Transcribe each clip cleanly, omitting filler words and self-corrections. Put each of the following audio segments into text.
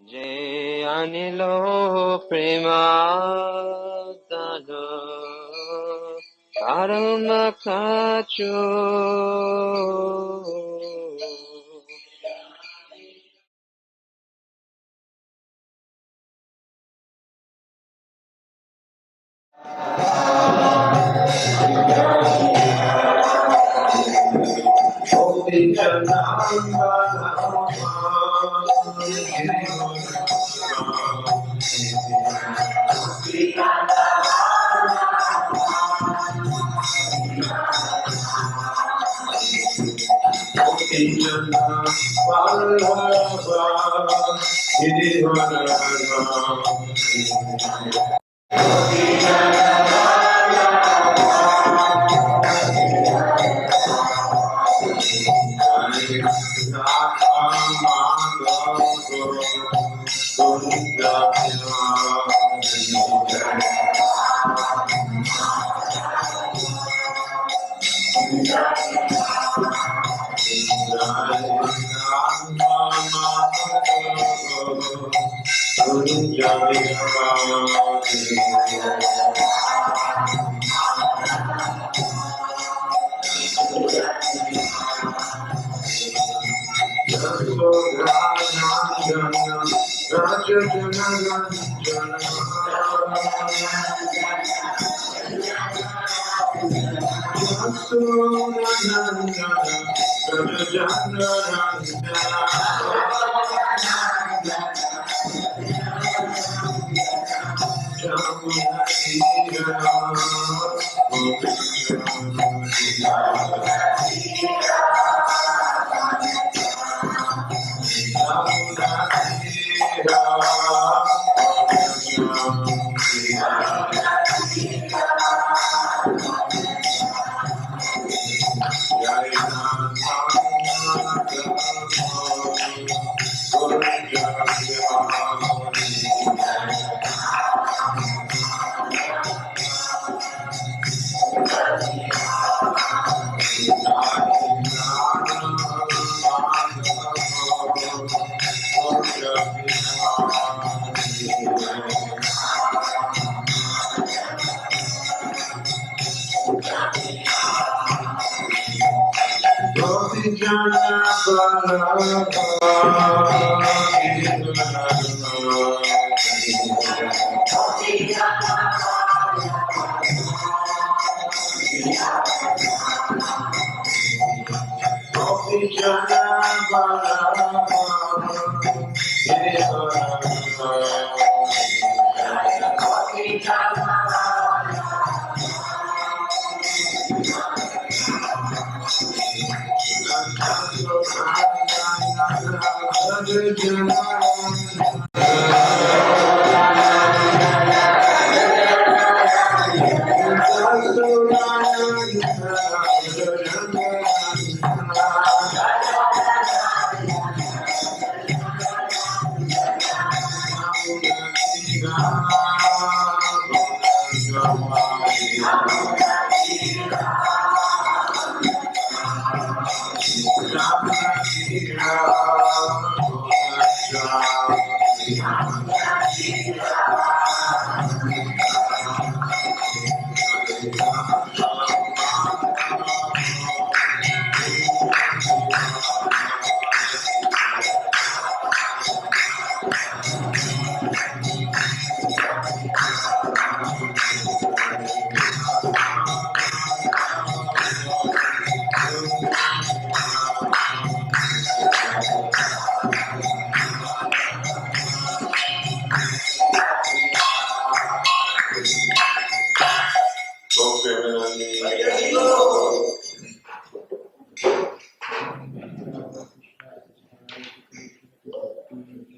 Jai Anilo Premadano Karma Kacho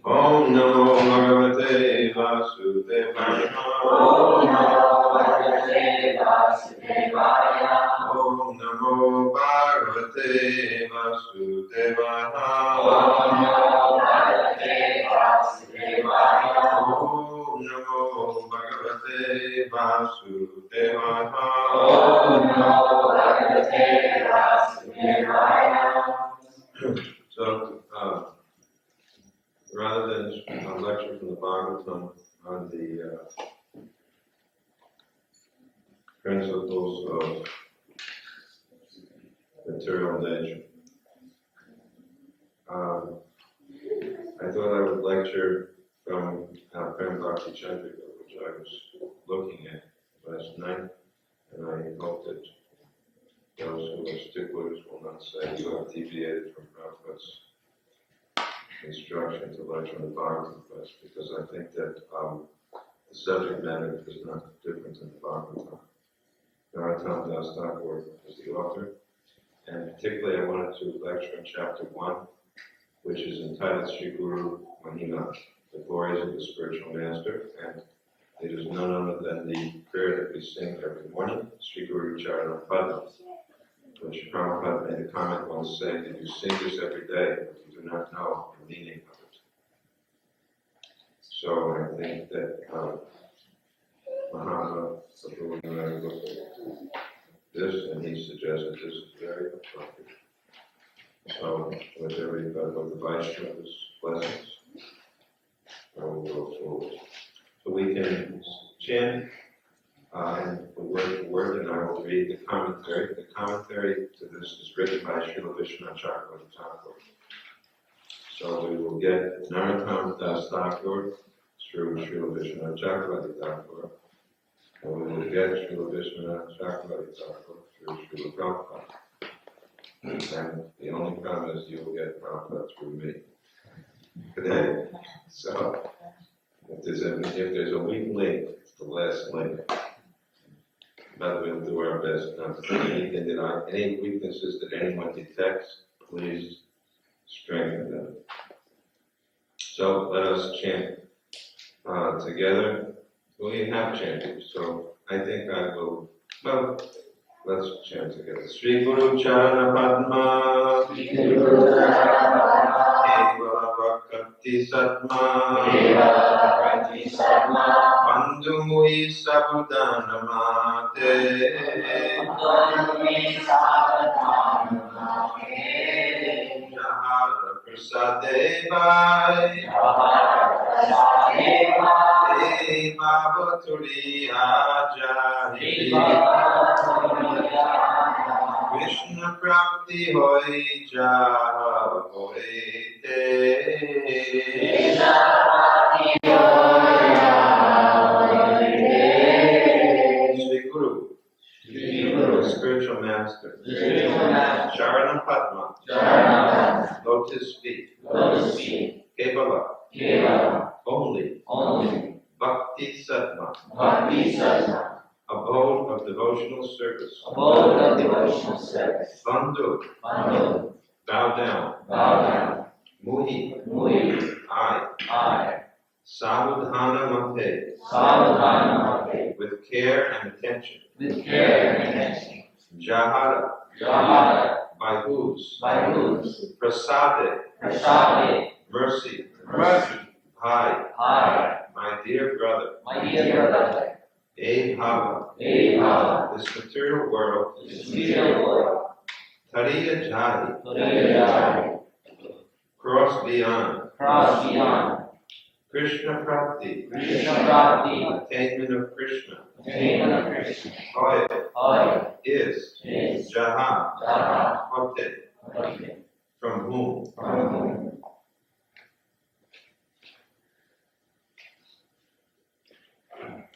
Om Namo Bhagavate Vasudevaya. Om Namo Bhagavate Vasudevaya. Om Namo Bhagavate Vasudevaya. Om Namo Bhagavate Vasudevaya. Om Namo Bhagavate Vasudevaya. Om Namo Bhagavate Vasudevaya. So, rather than a lecture from the Bhagavatam on the principles of material nature, I thought I would lecture from Prem Bhakti Chandrika, which I was looking at last night, and I hope that those who are sticklers will not say you have deviated from Prabhupada's instruction to lecture on the Bhagavatam class, because I think that the subject matter is not different than the Bhagavatam. Narottam Das Thakur is the author, and particularly I wanted to lecture on chapter 1, which is entitled Sri Guru Mahima, the glories of the spiritual master, and it is none other than the prayer that we sing every morning, Sri Guru-carana-padma, which Prabhupada made a comment once saying that you sing this every day, but you do not know the meaning of it. So I think that Mahatma Prabhu and I looked at this, and he suggested this is very appropriate. So with everybody, with the Vaishnava's blessings, I will go forward. So we can chant and word for word, and I will read the commentary. The commentary to this is written by Srila Vishnu Chakravarti Thakur. So we will get Narottam Das Thakur through Srila Vishnu Chakravarti Thakur, and we will get Srila Vishnu Chakravarti Thakur through Srila Prabhupada. And the only problem is you will get Prabhupada through me today. So if there's a weak link, it's the last link. But we'll do our best not to any weaknesses that anyone detects, please strengthen them. So let us chant together. We have chanted, so I think I will, well, let's chant together. Sri Guru-carana-padma, Eva Bhakti Satma, Bandhu-mui Sabudhanamate, Jahara Prasadevai, Eva Bhaturi Ajahi, Krishna Prapti Hoi Jaha Hoi Te, Sri Guru, the spiritual master, Charana-padma, lotus feet, Kevala, only, Bhakti Satma, abode of devotional service, Bandhu, bow down, Muhi, I, Savudhana Mate, with care and attention, Jahara, by whose, Prasade, mercy, Hi, my dear brother, Bhava, this material world, Tariya Jari, cross beyond, Krishna Prapti, attainment of Krishna, Hoya, is, Jaha, Hote, from whom?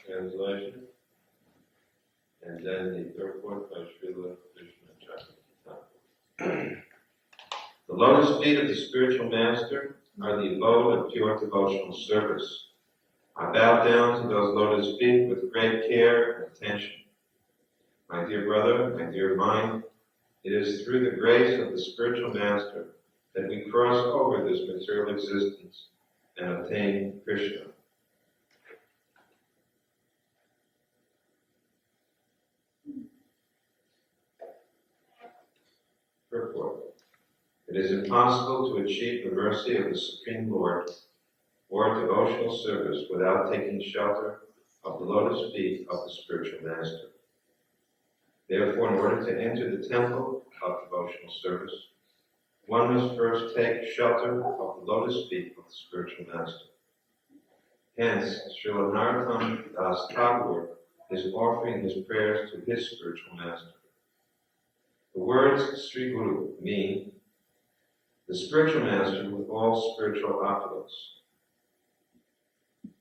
Translation, and then the purport by Srila Krishna Consciousness. The lotus feet of the spiritual master are the abode of pure devotional service. I bow down to those lotus feet with great care and attention. My dear brother, my dear mind, it is through the grace of the spiritual master that we cross over this material existence and obtain Krishna. Purport. It is impossible to achieve the mercy of the Supreme Lord or devotional service without taking shelter of the lotus feet of the spiritual master. Therefore, in order to enter the temple of devotional service, one must first take shelter of the lotus feet of the spiritual master. Hence, Srila Narottam Das Thakur is offering his prayers to his spiritual master. The words Sri Guru mean the spiritual master with all spiritual opulence.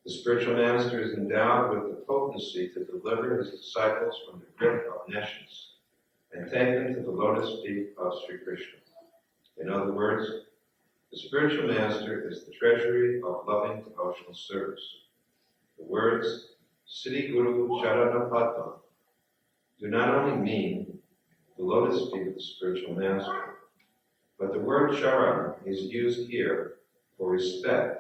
The spiritual master is endowed with the potency to deliver his disciples from the grip of nescience and take them to the lotus feet of Sri Krishna. In other words, the spiritual master is the treasury of loving devotional service. The words Sri Guru-carana-padma do not only mean the lotus feet of the spiritual master, but the word charan is used here for respect,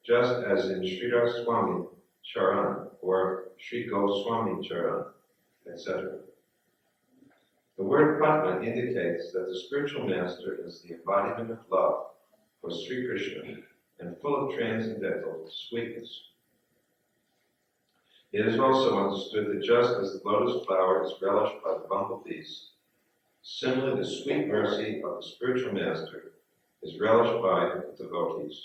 just as in Sridhar Swami Charan or Sri Goswami Charan, etc. The word Padma indicates that the spiritual master is the embodiment of love for Sri Krishna and full of transcendental sweetness. It is also understood that just as the lotus flower is relished by the bumblebees, similarly the sweet mercy of the spiritual master is relished by the devotees.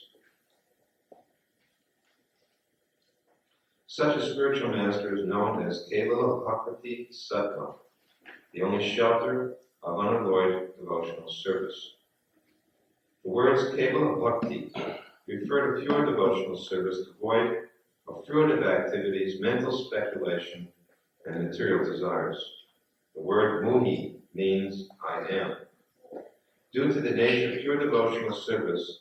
Such a spiritual master is known as Kevala Bhakti Sattva, the only shelter of unalloyed devotional service. The words Kevala Bhakti refer to pure devotional service devoid of fruitive activities, mental speculation, and material desires. The word Muhi means I am. Due to the nature of pure devotional service,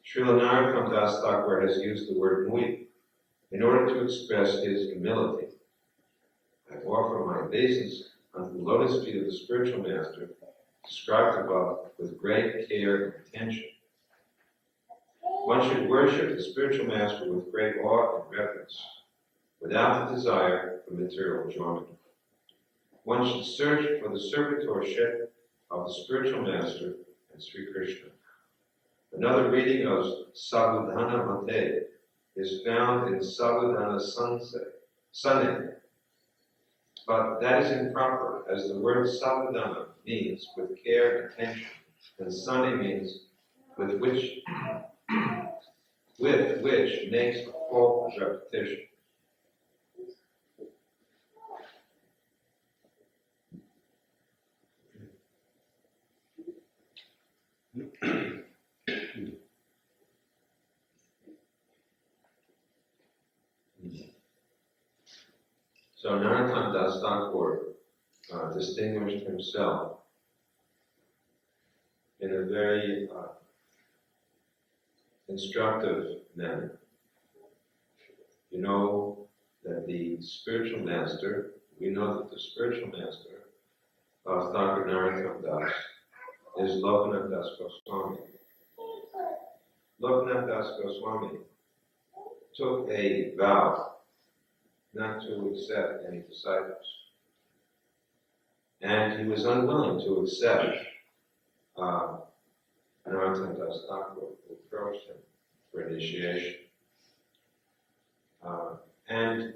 Srila Narottam Das Thakur has used the word Muhi in order to express his humility. I offer my obeisance unto the lotus feet of the spiritual master, described above, with great care and attention. One should worship the spiritual master with great awe and reverence, without the desire for material enjoyment. One should search for the servitorship of the spiritual master and Sri Krishna. Another reading of Sabudhana Mate is found in Sabudhana Sane, but that is improper, as the word Sabudhana means with care and attention, and Sane means with which makes a fault of repetition. So Narottam Das Thakur distinguished himself in a very instructive manner. You know that the spiritual master, we know that the spiritual master of Thakur Narottam Das is Lokanath Das Goswami. Lokanath Das Goswami took a vow not to accept any disciples. And he was unwilling to accept Narottam Das Thakur, who approached him for initiation. And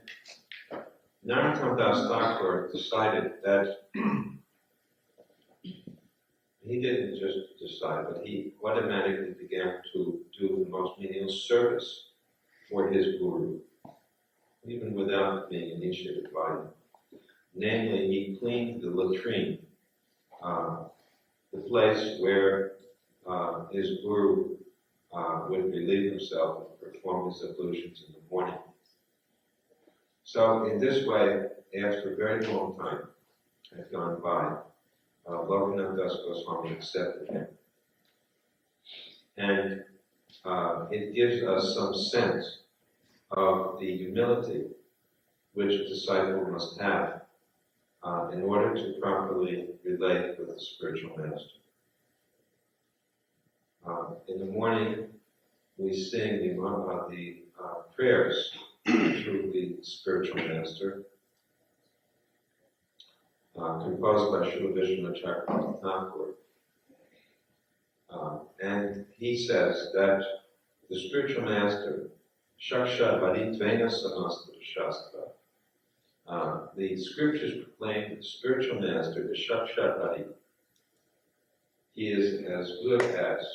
Narottam Das Thakur decided that he didn't just decide, but he automatically began to do the most menial service for his guru, even without being initiated by him. Namely, he cleaned the latrine, the place where his guru would relieve himself and perform his ablutions in the morning. So in this way, after a very long time had gone by, Lokanath Das Goswami accepted him. And it gives us some sense of the humility which a disciple must have in order to properly relate with the spiritual master. In the morning, we sing the prayers to the spiritual master, composed by Srila Vishnu Chakravarti Thakur. And he says that the spiritual master, Shaksha Varitvena Samasta Shastra, the scriptures proclaim that the spiritual master is Shaksha Vari. he is as good as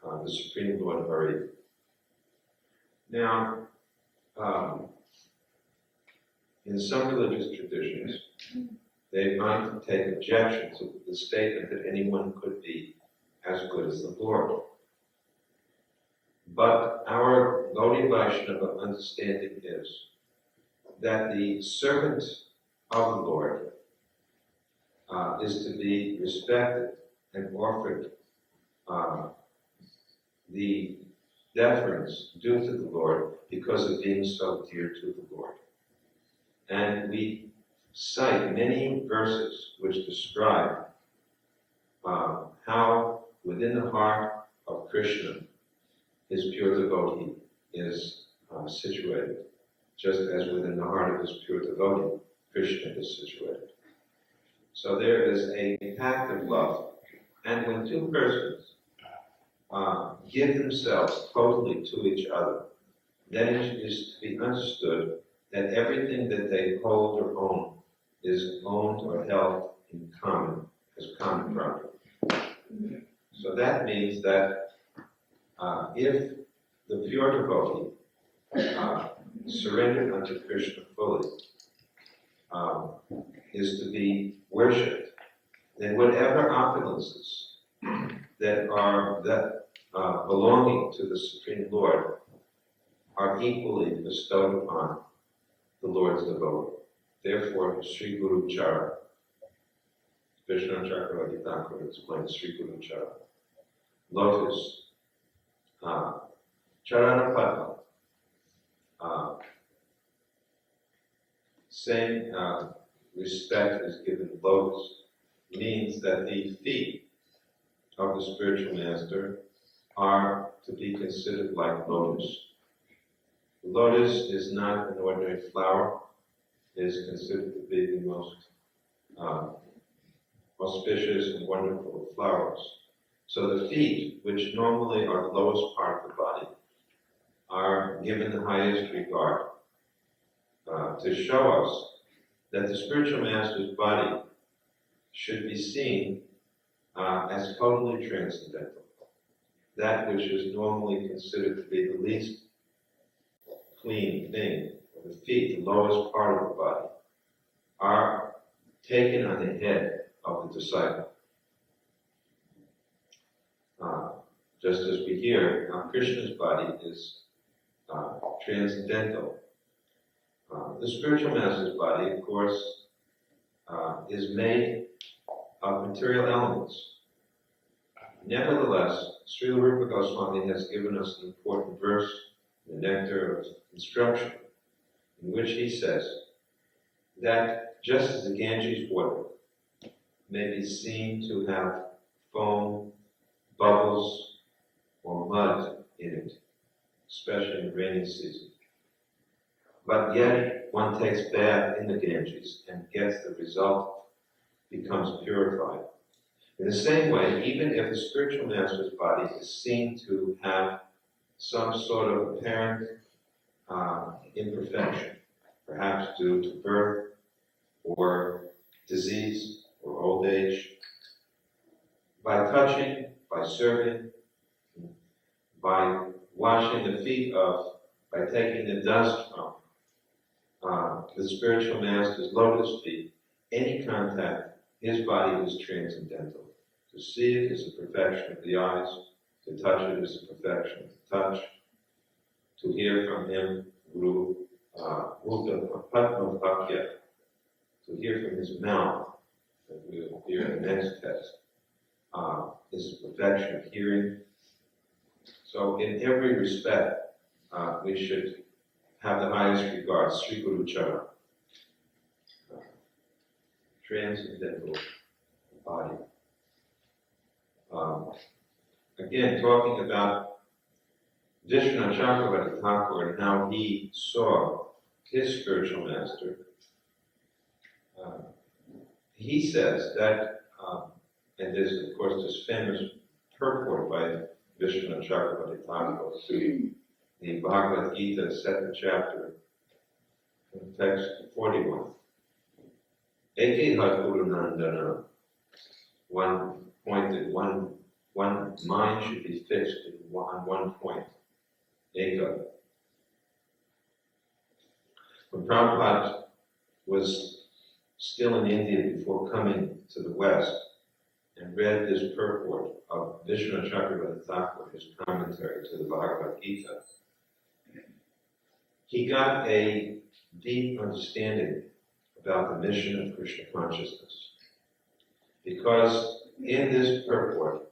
the Supreme Lord Hari. Now, in some religious traditions, they might take objection to the statement that anyone could be as good as the Lord. But our Gaudiya Vaishnava understanding is that the servant of the Lord is to be respected and offered the deference due to the Lord because of being so dear to the Lord. And we cite many verses which describe how within the heart of Krishna his pure devotee is situated, just as within the heart of his pure devotee, Krishna is situated. So there is a pact of love, and when two persons give themselves totally to each other, then it is to be understood that everything that they hold or own is owned or held in common, as common property. So that means that if the pure devotee surrendered unto Krishna fully is to be worshipped, then whatever opulences that are belonging to the Supreme Lord are equally bestowed upon the Lord's devotee. Therefore, Sri Guru-carana, Krishna Chakravarti Thakur explains Sri Guru-carana, lotus, Charana-padma, same respect is given lotus, means that the feet of the spiritual master are to be considered like lotus. The lotus is not an ordinary flower. It is considered to be the most auspicious and wonderful of flowers. So the feet, which normally are the lowest part of the body, are given the highest regard to show us that the spiritual master's body should be seen as totally transcendental. That which is normally considered to be the least clean thing, the feet, the lowest part of the body, are taken on the head of the disciple. Just as we hear, now Krishna's body is transcendental. The spiritual master's body, of course, is made of material elements. Nevertheless, Srila Rupa Goswami has given us an important verse, the Nectar of Instruction, in which he says that just as the Ganges water may be seen to have foam, bubbles, or mud in it, especially in the rainy season, but yet one takes bath in the Ganges and gets the result, becomes purified. In the same way, even if the spiritual master's body is seen to have some sort of apparent imperfection, perhaps due to birth or disease or old age, by touching, by serving, by washing the feet of, by taking the dust from the spiritual master's lotus feet, any contact, his body is transcendental. To see it is a perfection of the eyes, to touch it is a perfection of the touch, to hear from him, Guru-carana-padma, to hear from his mouth, that we will hear in the next text, is a perfection of hearing. So in every respect, we should have the highest regard, Sri Guru-carana, transcendental body. Again, talking about Vishnu Chakravarti Thakur and how he saw his spiritual master, he says that, and there's of course this famous purport by Vishnu Chakravarti Thakur to the Bhagavad Gita, 2nd chapter, text 41. Eke Guru Nandana, one point that one mind should be fixed on one point, ego. When Prabhupada was still in India before coming to the West and read this purport of Vishnu Chakravarti Thakur, his commentary to the Bhagavad Gita, he got a deep understanding about the mission of Krishna consciousness. Because in this purport,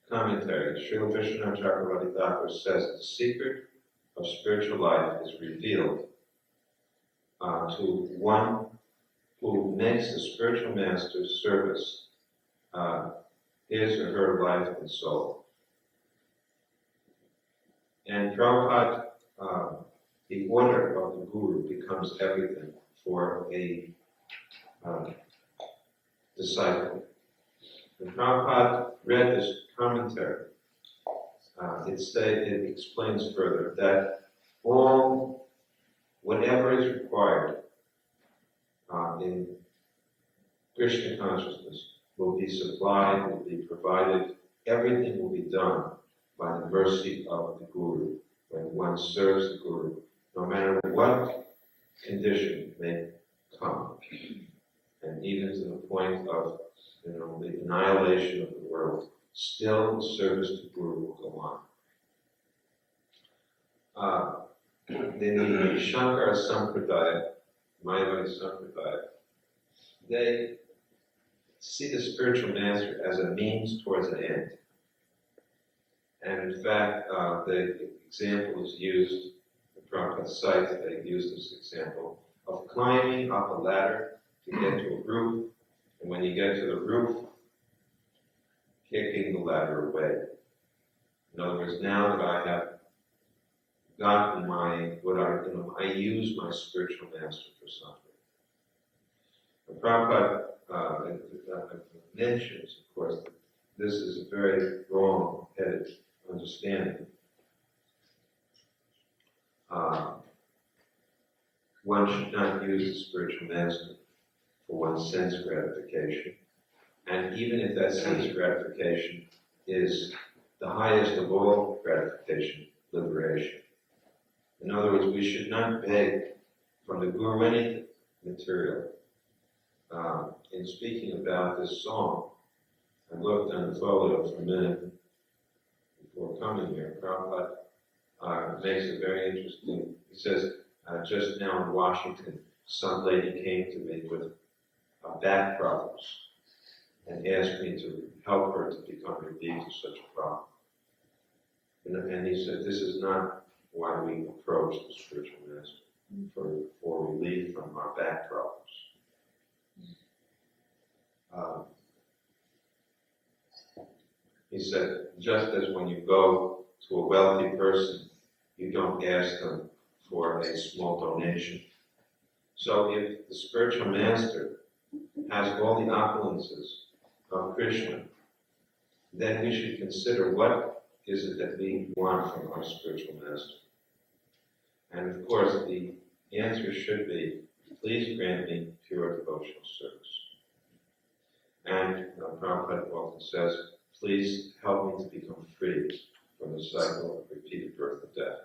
commentary, Srila Vishnu Chakravarti Thakur says the secret of spiritual life is revealed to one who makes the spiritual master's service his or her life and soul. And Prabhupada, the order of the Guru becomes everything for a disciple. When Prabhupada read this commentary, it explains further that whatever is required in Krishna consciousness will be supplied, will be provided, everything will be done by the mercy of the Guru when one serves the Guru, no matter what condition may come, and even to the point of the annihilation of the world, still the service to Guru will go on. The Shankara Sampradaya, Mayavadi Sampradaya, they see the spiritual master as a means towards an end. And in fact, the example is used, the Prabhupada cites, they use this example of climbing up a ladder to get to a roof, and when you get to the roof, kicking the ladder away. In other words, now that I have gotten I use my spiritual master for something. And Prabhupada mentions, of course, that this is a very wrong-headed understanding. One should not use the spiritual master for one's sense gratification. And even if that sense gratification is the highest of all gratification, liberation. In other words, we should not beg from the Guru any material. In speaking about this song, I looked on the folio for a minute before coming here. Prabhupada makes it very interesting. He says, just now in Washington, some lady came to me with back problems and asked me to help her to become relieved of such a problem. And he said, this is not why we approach the spiritual master, for relief from our back problems. He said, just as when you go to a wealthy person, you don't ask them for a small donation. So if the spiritual master has all the opulences of Krishna, then we should consider what is it that we want from our spiritual master. And of course, the answer should be, please grant me pure devotional service. And Prabhupada often says, please help me to become free from the cycle of repeated birth and death.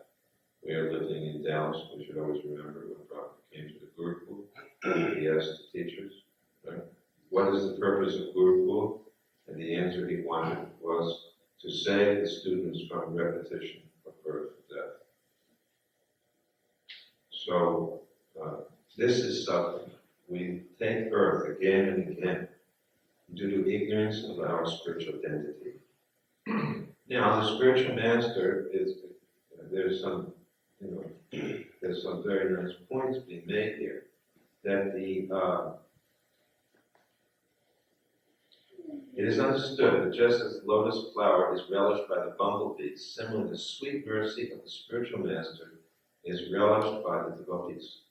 We are living in Dallas. We should always remember when Prabhupada came to the Gurukul, he asked the teachers, right, what is the purpose of Gurukul? And the answer he wanted was to save the students from repetition of birth and death. So this is suffering. We take birth again and again due to ignorance of our spiritual identity. Now, the spiritual master is, there's some very nice points being made here. That it is understood that just as the lotus flower is relished by the bumblebees, similarly the sweet mercy of the spiritual master is relished by the devotees.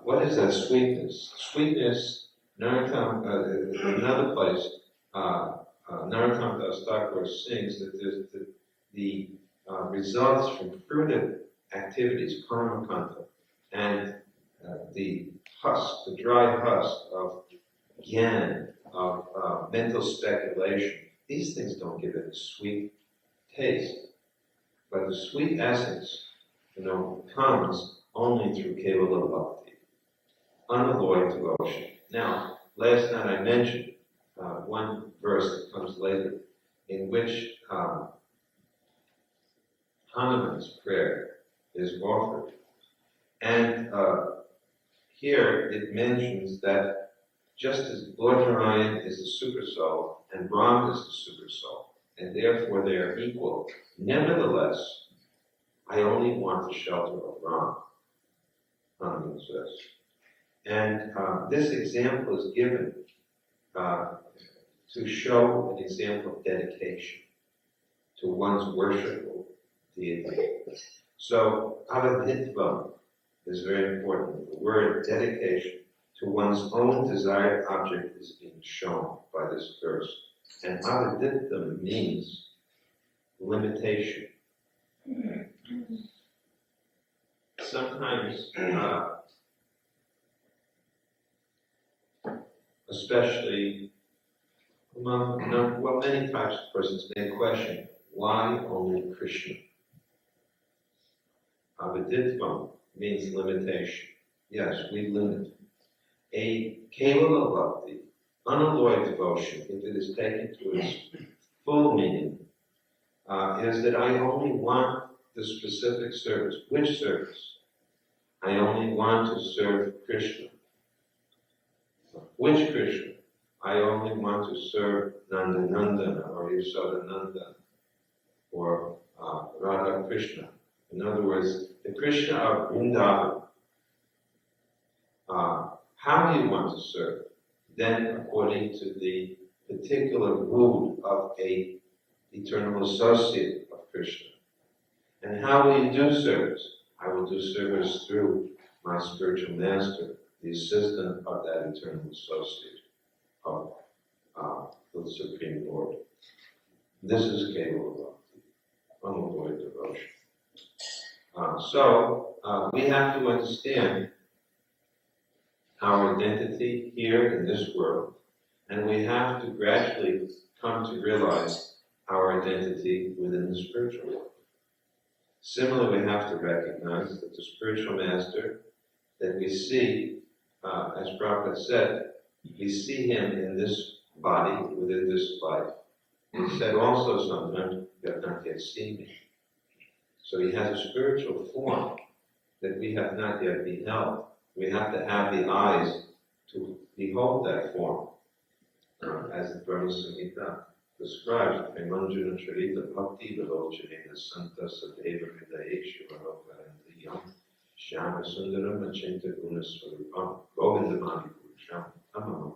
What is that sweetness? Sweetness, another place, Narottam Das Thakur sings that the results from fruitive activities, karma kanta, and the husk, the dry husk of gyan, of mental speculation, these things don't give it a sweet taste. But the sweet essence, comes only through Kevala Bhakti, unalloyed devotion. Now, last night I mentioned one verse that comes later, in which Hanuman's prayer is offered. And here it mentions that just as Lord Narayan is the super soul and Brahma is the super soul, and therefore they are equal, nevertheless, I only want the shelter of Brahma, Hanuman says. And this example is given to show an example of dedication to one's worshipful deity. So, avadhitvam is very important. The word dedication to one's own desired object is being shown by this verse. And avadhitvam means limitation. Sometimes, especially among many types of persons may question, why only Krishna? Avadhitvam means limitation. Yes, we limit. A Kevala Bhakti, unalloyed devotion, if it is taken to its full meaning, is that I only want the specific service. Which service? I only want to serve Krishna. Which Krishna? I only want to serve Nandanandana or Yasodananda or Radha Krishna. In other words, the Krishna of Vrindavan. How do you want to serve? Then, according to the particular mood of a eternal associate of Krishna. And how will you do service? I will do service through my spiritual master, the assistant of that eternal associate of the Supreme Lord. This is Kevala Bhakti, unalloyed devotion. So we have to understand our identity here in this world, and we have to gradually come to realize our identity within the spiritual world. Similarly, we have to recognize that the spiritual master that we see, as Prabhupada said, we see him in this body, within this life. He said also sometimes, you have not yet seen me. So he has a spiritual form that we have not yet beheld. We have to have the eyes to behold that form, as the Brahma Samhita describes, Premanjuna Charita Bhakti Vilochanena Santa Sadeva Hridayeshu Varokarandiyam Shyama Sundaram Achinta Guna Swarupam Govindamani Purusham Tamamam.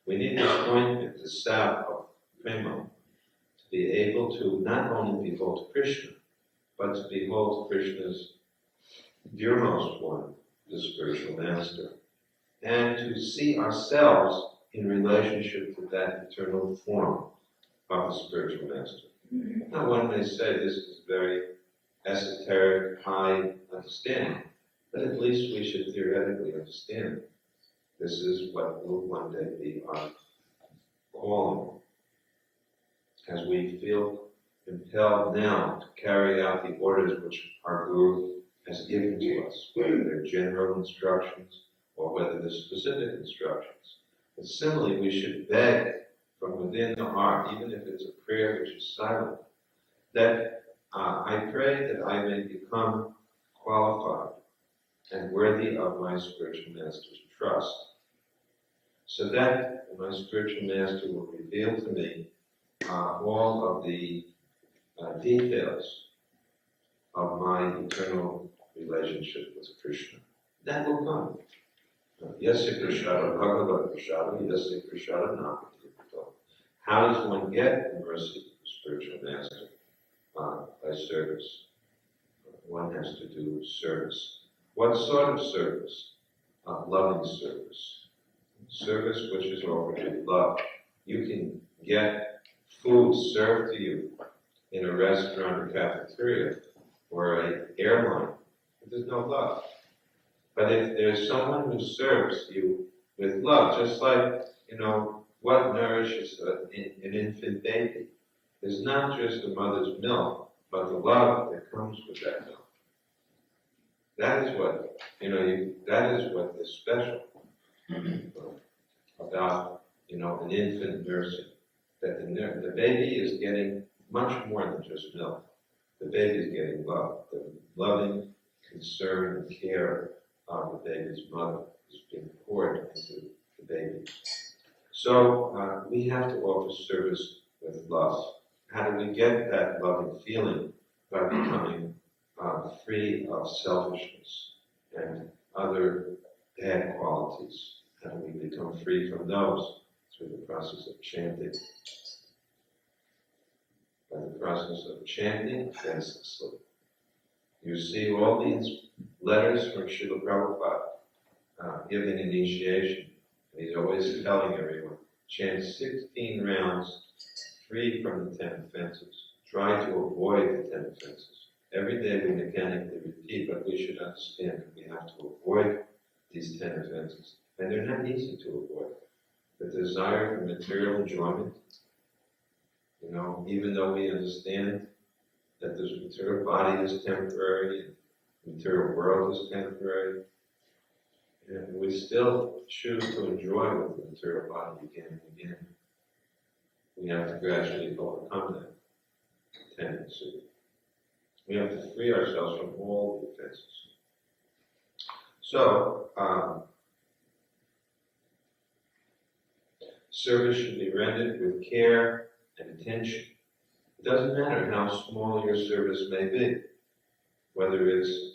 We need this ointment, the salve of prema, to be able to not only behold Krishna, but to behold Krishna's dearmost one, the spiritual master, and to see ourselves in relationship to that eternal form of the spiritual master. Now, one may say this is very esoteric, high understanding, but at least we should theoretically understand this is what will one day be our calling, as we feel impelled now to carry out the orders which our Guru has given to us, whether they're general instructions or whether they're specific instructions. But similarly, we should beg from within the heart, even if it's a prayer which is silent, that I pray that I may become qualified and worthy of my spiritual master's trust, so that my spiritual master will reveal to me all of the details of my eternal relationship with Krishna. That will come. Yasya Prashada Bhagavad Prashada, Yasya Prashada Napakripto. How does one get the mercy of the spiritual master? By service. One has to do service. What sort of service? Loving service. Service which is offered with love. You can get food served to you in a restaurant or cafeteria or an airline. There's no love. But if there's someone who serves you with love, just like, what nourishes an infant baby is not just the mother's milk, but the love that comes with that milk. That is what, that is what is special about, an infant nursing. That the baby is getting much more than just milk. The baby is getting love. The loving concern and care of the baby's mother is being poured into the baby. So we have to offer service with love. How do we get that loving feeling? By becoming free of selfishness and other bad qualities. How do we become free from those? Through the process of chanting. By the process of chanting senselessly. You see all these letters from Srila Prabhupada giving initiation. And he's always telling everyone, chant 16 rounds free from the 10 offenses. Try to avoid the 10 offenses. Every day we mechanically repeat, but we should understand that we have to avoid these 10 offenses. And they're not easy to avoid. The desire for material enjoyment, even though we understand that this material body is temporary, and the material world is temporary, and we still choose to enjoy with the material body again and again. We have to gradually overcome that tendency. We have to free ourselves from all the offenses. So, service should be rendered with care and attention. It doesn't matter how small your service may be, whether it's,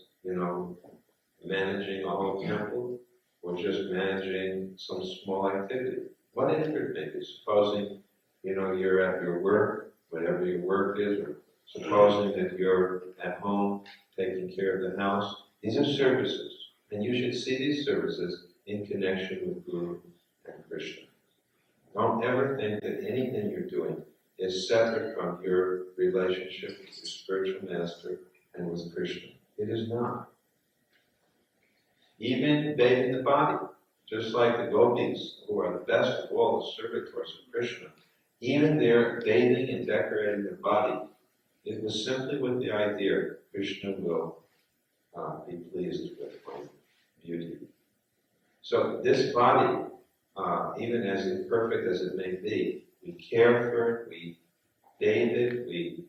managing a whole temple or just managing some small activity. Whatever it may be, supposing, you're at your work, whatever your work is, or supposing that you're at home taking care of the house. These are services, and you should see these services in connection with Guru and Krishna. Don't ever think that anything you're doing is separate from your relationship with your spiritual master and with Krishna. It is not. Even bathing the body, just like the gopis, who are the best of all the servitors of Krishna, even their bathing and decorating their body, it was simply with the idea Krishna will be pleased with my beauty. So this body, even as imperfect as it may be, we care for it, we bathe it, we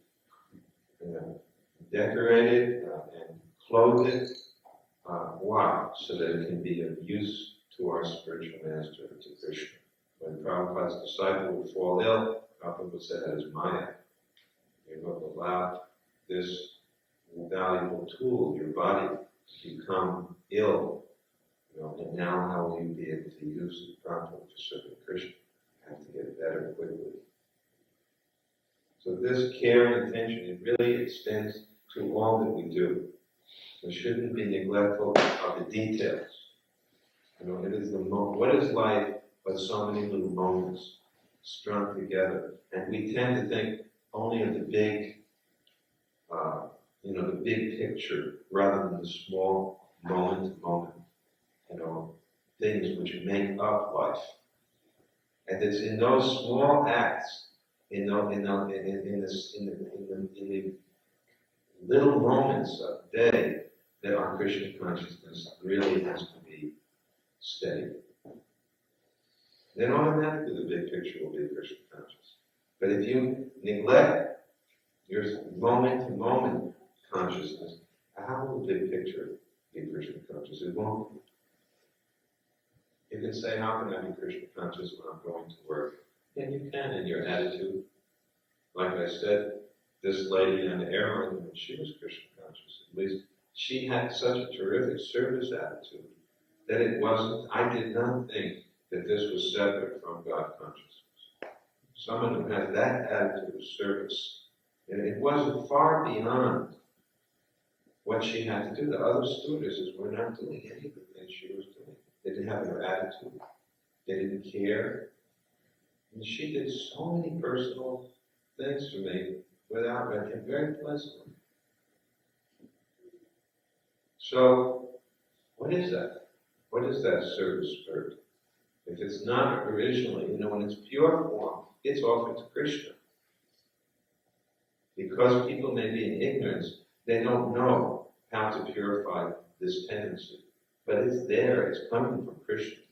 decorate it and clothe it. Why? So that it can be of use to our spiritual master, to Krishna. When Prabhupada's disciple would fall ill, Prabhupada would say that is Maya. You're going to allow this valuable tool, your body, to become ill. And now how will you be able to use it properly for serving Krishna? You have to get better quickly. So this care and attention, it really extends to all that we do. We shouldn't be neglectful of the details. It is the moment. What is life but so many little moments strung together? And we tend to think only of the big, the big picture rather than the small moment-to-moment, things which make up life. And it's in those small acts, in the little moments of day, that our Krishna consciousness really has to be steady. Then automatically the big picture will be Krishna conscious. But if you neglect your moment-to-moment consciousness, how will the big picture be Krishna conscious? It won't be. You can say, how can I be Krishna conscious when I'm going to work? And you can in your attitude. Like I said, this lady on the airline, when she was Krishna conscious, at least, she had such a terrific service attitude that I did not think that this was separate from God consciousness. Someone who had that attitude of service, and it wasn't far beyond what she had to do. The other stewardesses were not doing any of the things she was doing. They didn't have her attitude. They didn't care. And she did so many personal things for me without it, and very pleasantly. So, what is that? What is that service spirit? If it's not originally, in its pure form, it's offered to Krishna. Because people may be in ignorance, they don't know how to purify this tendency. But it's there, it's coming from Krishna.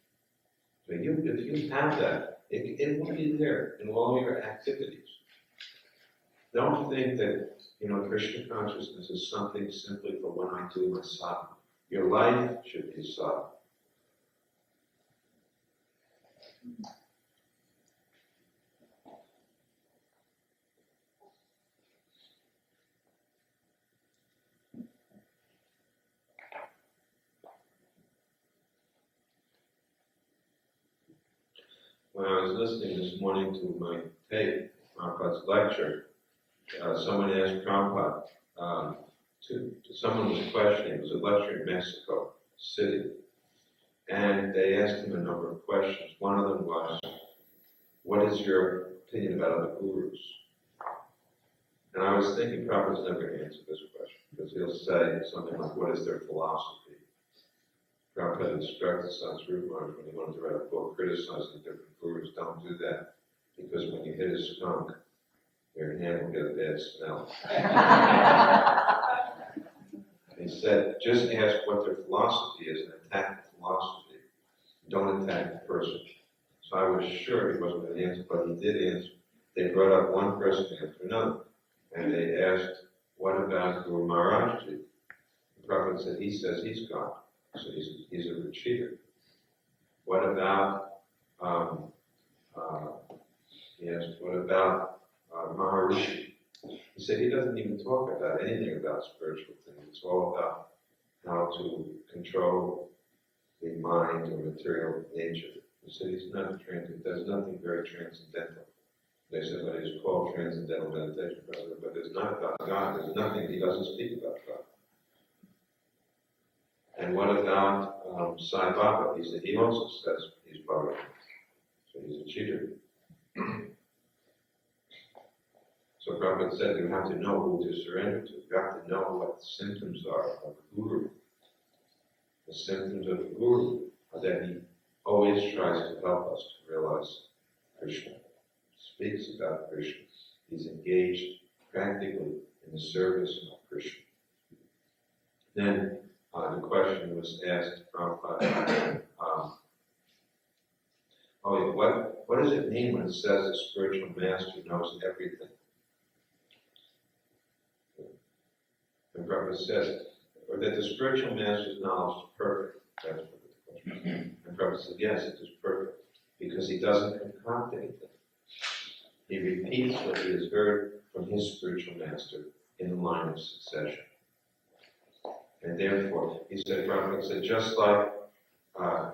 So if you have that, it will be there in all your activities. Don't think that, Krishna consciousness is something simply for when I do my sadhana. Your life should be sadhana. When I was listening this morning to my tape, Prabhupada's lecture, someone asked Prabhupada, someone was questioning, it was a lecture in Mexico City, and they asked him a number of questions. One of them was, what is your opinion about other gurus? And I was thinking Prabhupada's never going to answer this question, because he'll say something like, what is their philosophy? Prabhupada instructed Sanskrit Maharaj when he wanted to write a book criticizing different gurus, don't do that, because when you hit a skunk, your hand will get a bad smell. He said, just ask what their philosophy is and attack the philosophy. Don't attack the person. So I was sure he wasn't going to answer, but he did answer. They brought up one person after another, and they asked, what about Guru Maharaj Ji? The Prophet said, he says he's God. So he's a retreater. What about, he asked, what about Maharishi? He said he doesn't even talk about anything about spiritual things. It's all about how to control the mind or material nature. He said he's not does nothing very transcendental. They said, but it's called transcendental meditation, but it's not about God. There's nothing, he doesn't speak about God. And what about Sai Baba? He said he also says he's Bhagavan. So he's a cheater. So Prabhupada said you have to know who to surrender to. You have to know what the symptoms are of the Guru. The symptoms of the Guru are that he always tries to help us to realize Krishna. He speaks about Krishna. He's engaged practically in the service of Krishna. Then the question was asked, Prabhupada, what does it mean when it says a spiritual master knows everything? And Prabhupada says, or that the spiritual master's knowledge is perfect. That's what the question is. And Prabhupada said, yes, it is perfect, because he doesn't concoct anything. He repeats what he has heard from his spiritual master in the line of succession. And therefore, he said, Prabhupada said, just like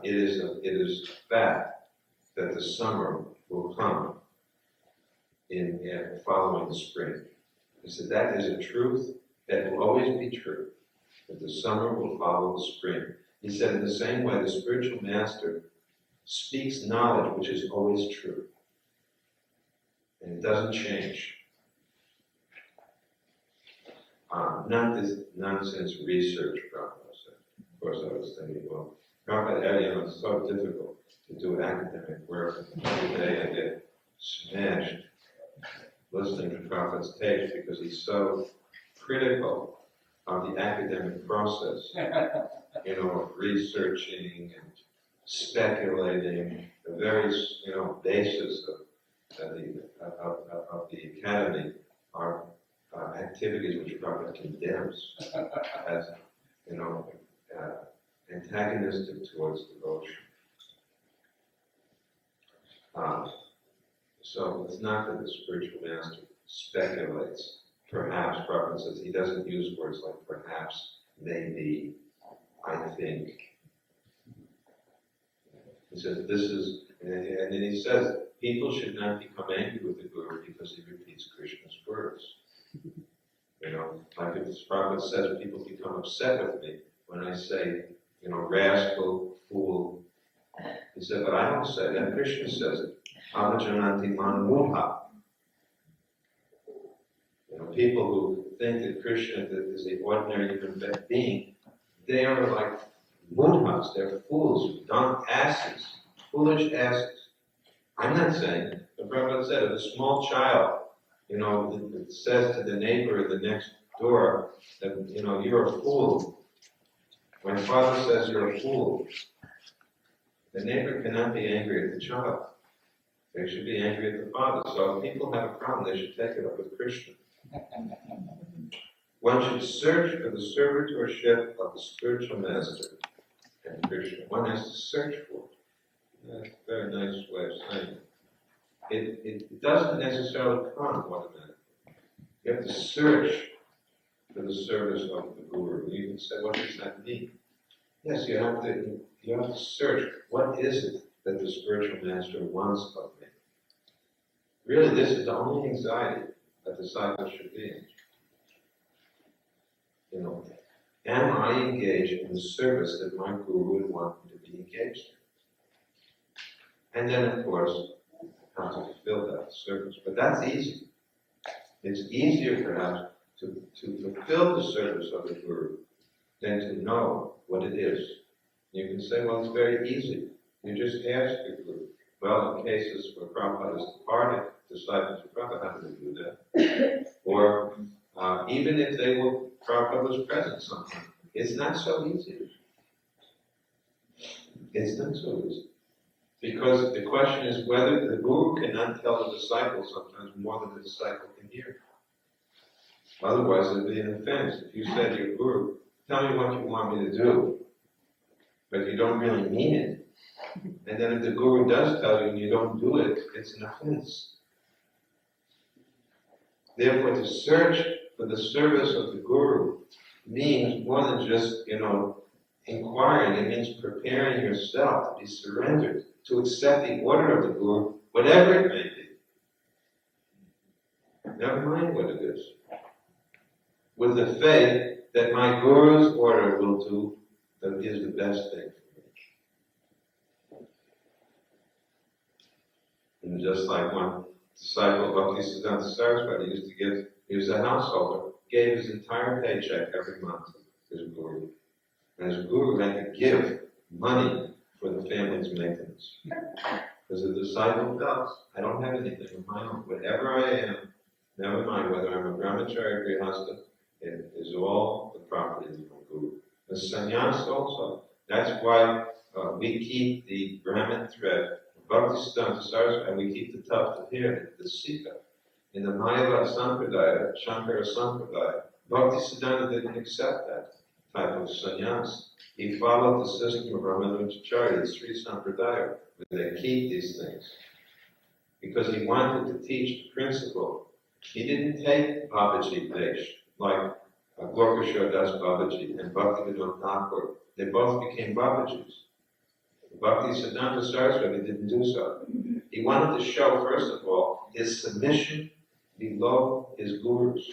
it is fact that the summer will come in following the spring. He said, that is a truth that will always be true, that the summer will follow the spring. He said, in the same way, the spiritual master speaks knowledge which is always true, and it doesn't change. Not this nonsense research, Prabhupada said. Of course, I was thinking, well, Prabhupada, it's so difficult to do academic work. Every day I get smashed listening to Prabhupada's tapes because he's so critical of the academic process, of researching and speculating, the very, basis of the academy are activities which Prabhupada condemns as, antagonistic towards devotion. So it's not that the spiritual master speculates. Perhaps, Prabhupada says, he doesn't use words like perhaps, maybe, I think. He says this is, and then he says, people should not become angry with the Guru because he repeats Krishna's words. Like if Prabhupada says people become upset with me when I say, rascal, fool. He said, but I don't say that. Krishna says it. Avajananti man moha. People who think that Krishna is the ordinary human being, they are like mudhas, they're fools, dumb asses, foolish asses. I'm not saying, the Prabhupada said, if a small child, it says to the neighbor at the next door that, you're a fool. My father says you're a fool. The neighbor cannot be angry at the child. They should be angry at the father. So if people have a problem, they should take it up with Krishna. One should search for the servitorship of the spiritual master and Krishna. One has to search for it. That's a very nice way of saying it. It doesn't necessarily come automatically. You have to search for the service of the Guru. You can say, what does that mean? Yes, you have to search. What is it that the spiritual master wants of me? Really, this is the only anxiety that disciples should be in. Am I engaged in the service that my Guru would want me to be engaged in? And then, of course, how to fulfill that service. But that's easy. It's easier, perhaps, to fulfill the service of the Guru than to know what it is. You can say, well, it's very easy. You just ask the Guru. Well, in cases where Prabhupada has departed, disciples of Prabhupada have to do that. Or even if Prabhupada was present sometimes. It's not so easy. It's not so easy. Because the question is whether the Guru cannot tell the disciple sometimes more than the disciple can hear. Otherwise, it would be an offense. If you say to your Guru, tell me what you want me to do, but you don't really mean it, and then if the Guru does tell you and you don't do it, it's an offense. Therefore, to search for the service of the Guru means more than just, inquiring. It means preparing yourself to be surrendered, to accept the order of the Guru, whatever it may be. Never mind what it is. With the faith that my Guru's order will do, that is the best thing for me. And just like one disciple of Bhaktivedanta Swami Prabhupada he was a householder, gave his entire paycheck every month to his Guru. And his Guru had to give money for the family's maintenance. Because the disciple felt, I don't have anything of my own. Whatever I am, never mind whether I'm a brahmachari or grihastha, it is all the property of my Guru. The sannyas also. That's why we keep the Brahmin thread, Bhaktivedanta Saraswati, and we keep the tuft of hair, the sika. In the Mayavad Sampradaya, Shankara Sampradaya, Bhaktisiddhanta didn't accept that type of sannyas. He followed the system of Ramanujacharya, the Sri Sampradaya, where they keep these things. Because he wanted to teach the principle. He didn't take Babaji Desh, like Gorkashore Das Babaji and Bhaktivedanta Thakur. They both became Babajis. Bhaktisiddhanta Saraswati didn't do so. He wanted to show, first of all, his submission below his gurus.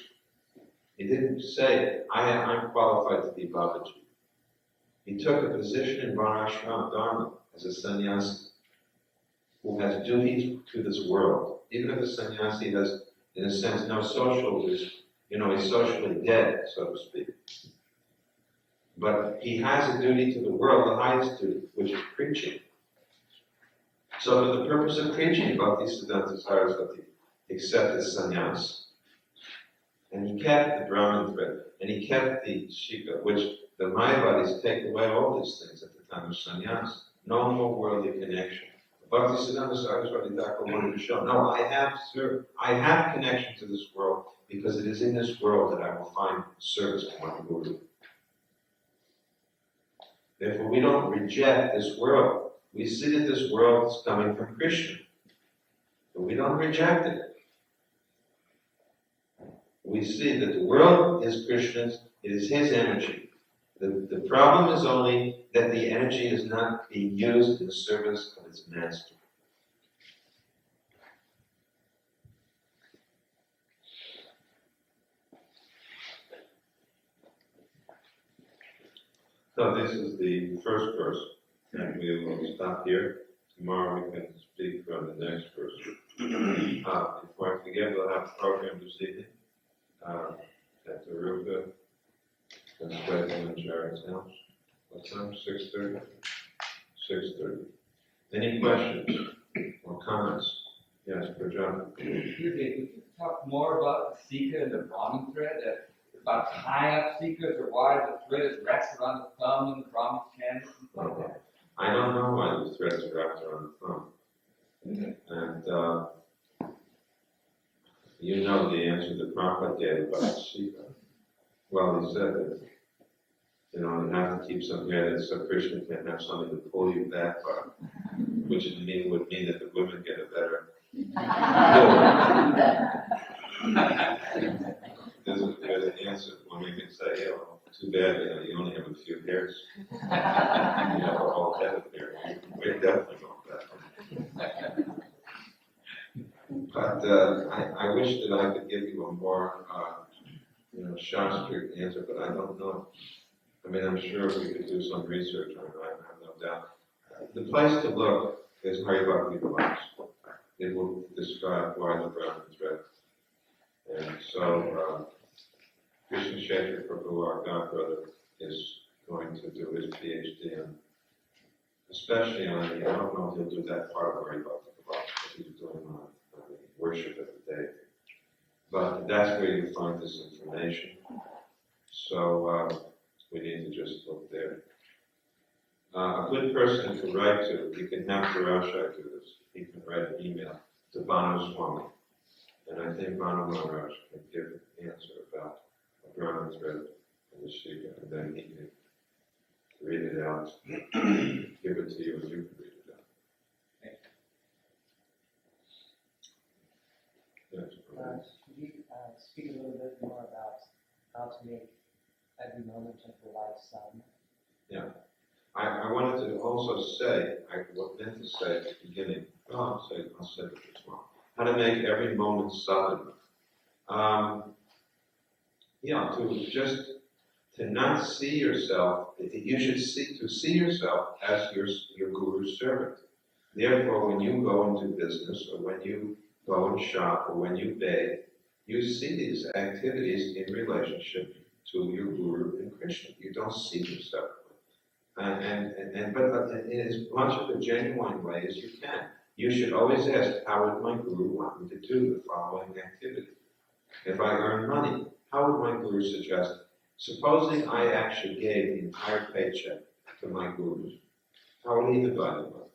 He didn't say, I'm qualified to be Babaji. He took a position in Varnashram Dharma as a sannyasi who has duties to this world. Even if a sannyasi has, in a sense, no social, he's socially dead, so to speak. But he has a duty to the world, the highest duty, which is preaching. So for the purpose of preaching, Bhaktisiddhanta Saraswati accepted sannyas. And he kept the Brahmin thread, and he kept the Shika, which the Mayavadis take away all these things at the time of sannyas. No more worldly connection. Bhaktisiddhanta Saraswati Thakur wanted to show, no, I have connection to this world, because it is in this world that I will find service to my Guru. Therefore, we don't reject this world. We see that this world is coming from Krishna, but we don't reject it. We see that the world is Krishna's, it is his energy. The problem is only that the energy is not being used in the service of its master. So this is the first verse, and we will stop here. Tomorrow we can speak from the next verse. Before I forget, we'll have a program this evening. At the real good. Let's wait in Jared's house. What time? 6:30? 6:30. Any questions or comments? Yes, Prajapati. Could you talk more about the Sika and the Brahmin thread? About tying up Sikas, or why the thread is wrapped around the thumb in the Brahmin chant? I don't know why the thread is wrapped around the thumb. And you know the answer that Prabhupada gave about Sika. Well, he said that, you have to keep some hair that so Krishna can have something to pull you back by, which would mean that the women get a better There's an answer when we can say, too bad, you only have a few hairs. You have a whole head of hair. We're definitely not that. But I wish that I could give you a more, Shastric answer, but I don't know. I mean, I'm sure we could do some research on it, I have no doubt. The place to look is Hari Bhakti Vilas. It will describe why the Brahmin thread. And so, Krishna Kshetra Prabhu, our godbrother, is going to do his PhD on, especially on the, I don't know if he'll do that part of Hari Bhakti Vilas, but he's doing on the worship of the deity. But that's where you find this information. So, we need to just look there. A good person to write to, you can have Parashai do this. He can write an email to Bhanu Swami. And I think Bhanu Maharaj can give an answer about a Brahmin thread and the Shiva, and then he can read it out, give it to you, and you can read it out. Yes. Could you speak a little bit more about how to make every moment of your life sadhana? Yeah. I wanted to also say, I meant to say at the beginning, I'll say it this one. How to make every moment sadhana. To not see yourself, you should see yourself as your guru's servant. Therefore, when you go into business, or when you go and shop, or when you beg, you see these activities in relationship to your guru and Krishna. You don't see them separately. But in as much of a genuine way as you can. You should always ask, how would my guru want me to do the following activity? If I earn money, how would my guru suggest? Supposing I actually gave the entire paycheck to my gurus, how would he divide it up?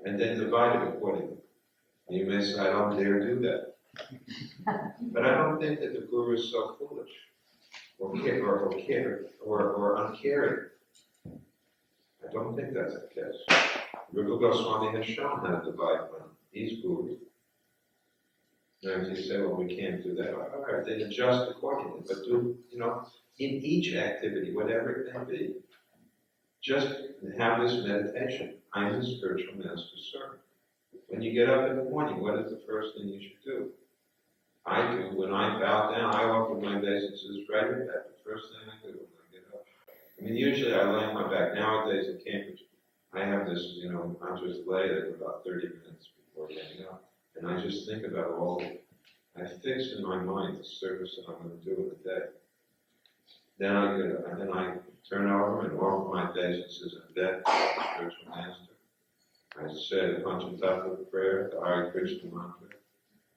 And then divide it accordingly. And you may say, I don't dare do that. But I don't think that the guru is so foolish or uncaring. I don't think that's the case. Rupa Goswami has shown how to divide money. He's guru. And if you say, well, we can't do that, all right, then adjust accordingly. But do, in each activity, whatever it may be, just have this meditation. I'm the spiritual master's servant. When you get up in the morning, what is the first thing you should do? I do. When I bow down, I offer my obeisances right at that. The first thing I do when I get up. I mean, usually I lay on my back. Nowadays in Cambridge, I have this, I just lay there for about 30 minutes before getting up. And I just think about I fix in my mind the service that I'm going to do in the day. Then I get up, and then I turn over and offer my obeisances in bed to the spiritual master. I say the Panchatattva prayer, the Hare Krishna mantra.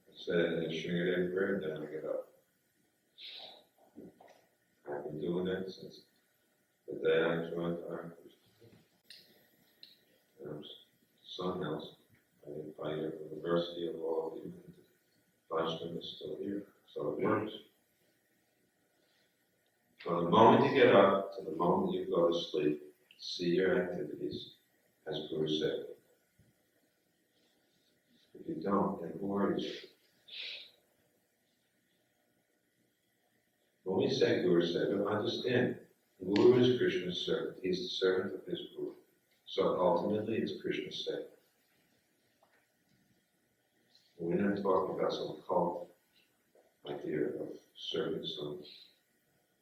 I say the Sringadev prayer, and then I get up. I've been doing that since the day I joined Hare Krishna. Son else, by the diversity of all of you, Vaishnava is still here, so it works. From the moment you get up to the moment you go to sleep, see your activities as Guru said. If you don't, then who are you? When we say Guru said, understand, Guru is Krishna's servant. He is the servant of his Guru. So ultimately, it's Krishna's sake. We're not talking about some cult idea of serving some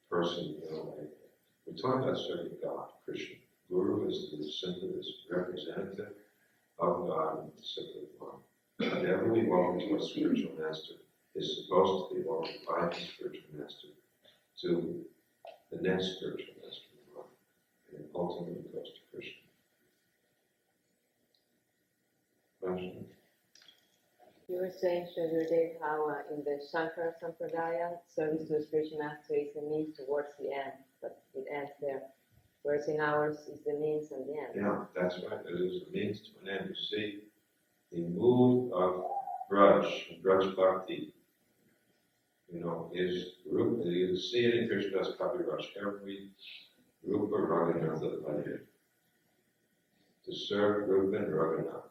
person, We're talking about serving God, Krishna. Guru is simply this representative of God in the simple form. Whenever we walk into a spiritual master, is supposed to be walking by the spiritual master to the next spiritual master, and it ultimately goes to Krishna. Question? You were saying, Shraddha, how in the Shankara Sampradaya, service to a spiritual master is a means towards the end, but it ends there. Whereas in ours is the means and the end. Yeah, that's right. It is a means to an end. You see, the mood of Braj Bhakti, is Rupa. You see it in Krishna's Kaviraj. Every Rupa Raghunatha Bhajan. To serve Rupa and Raghunath.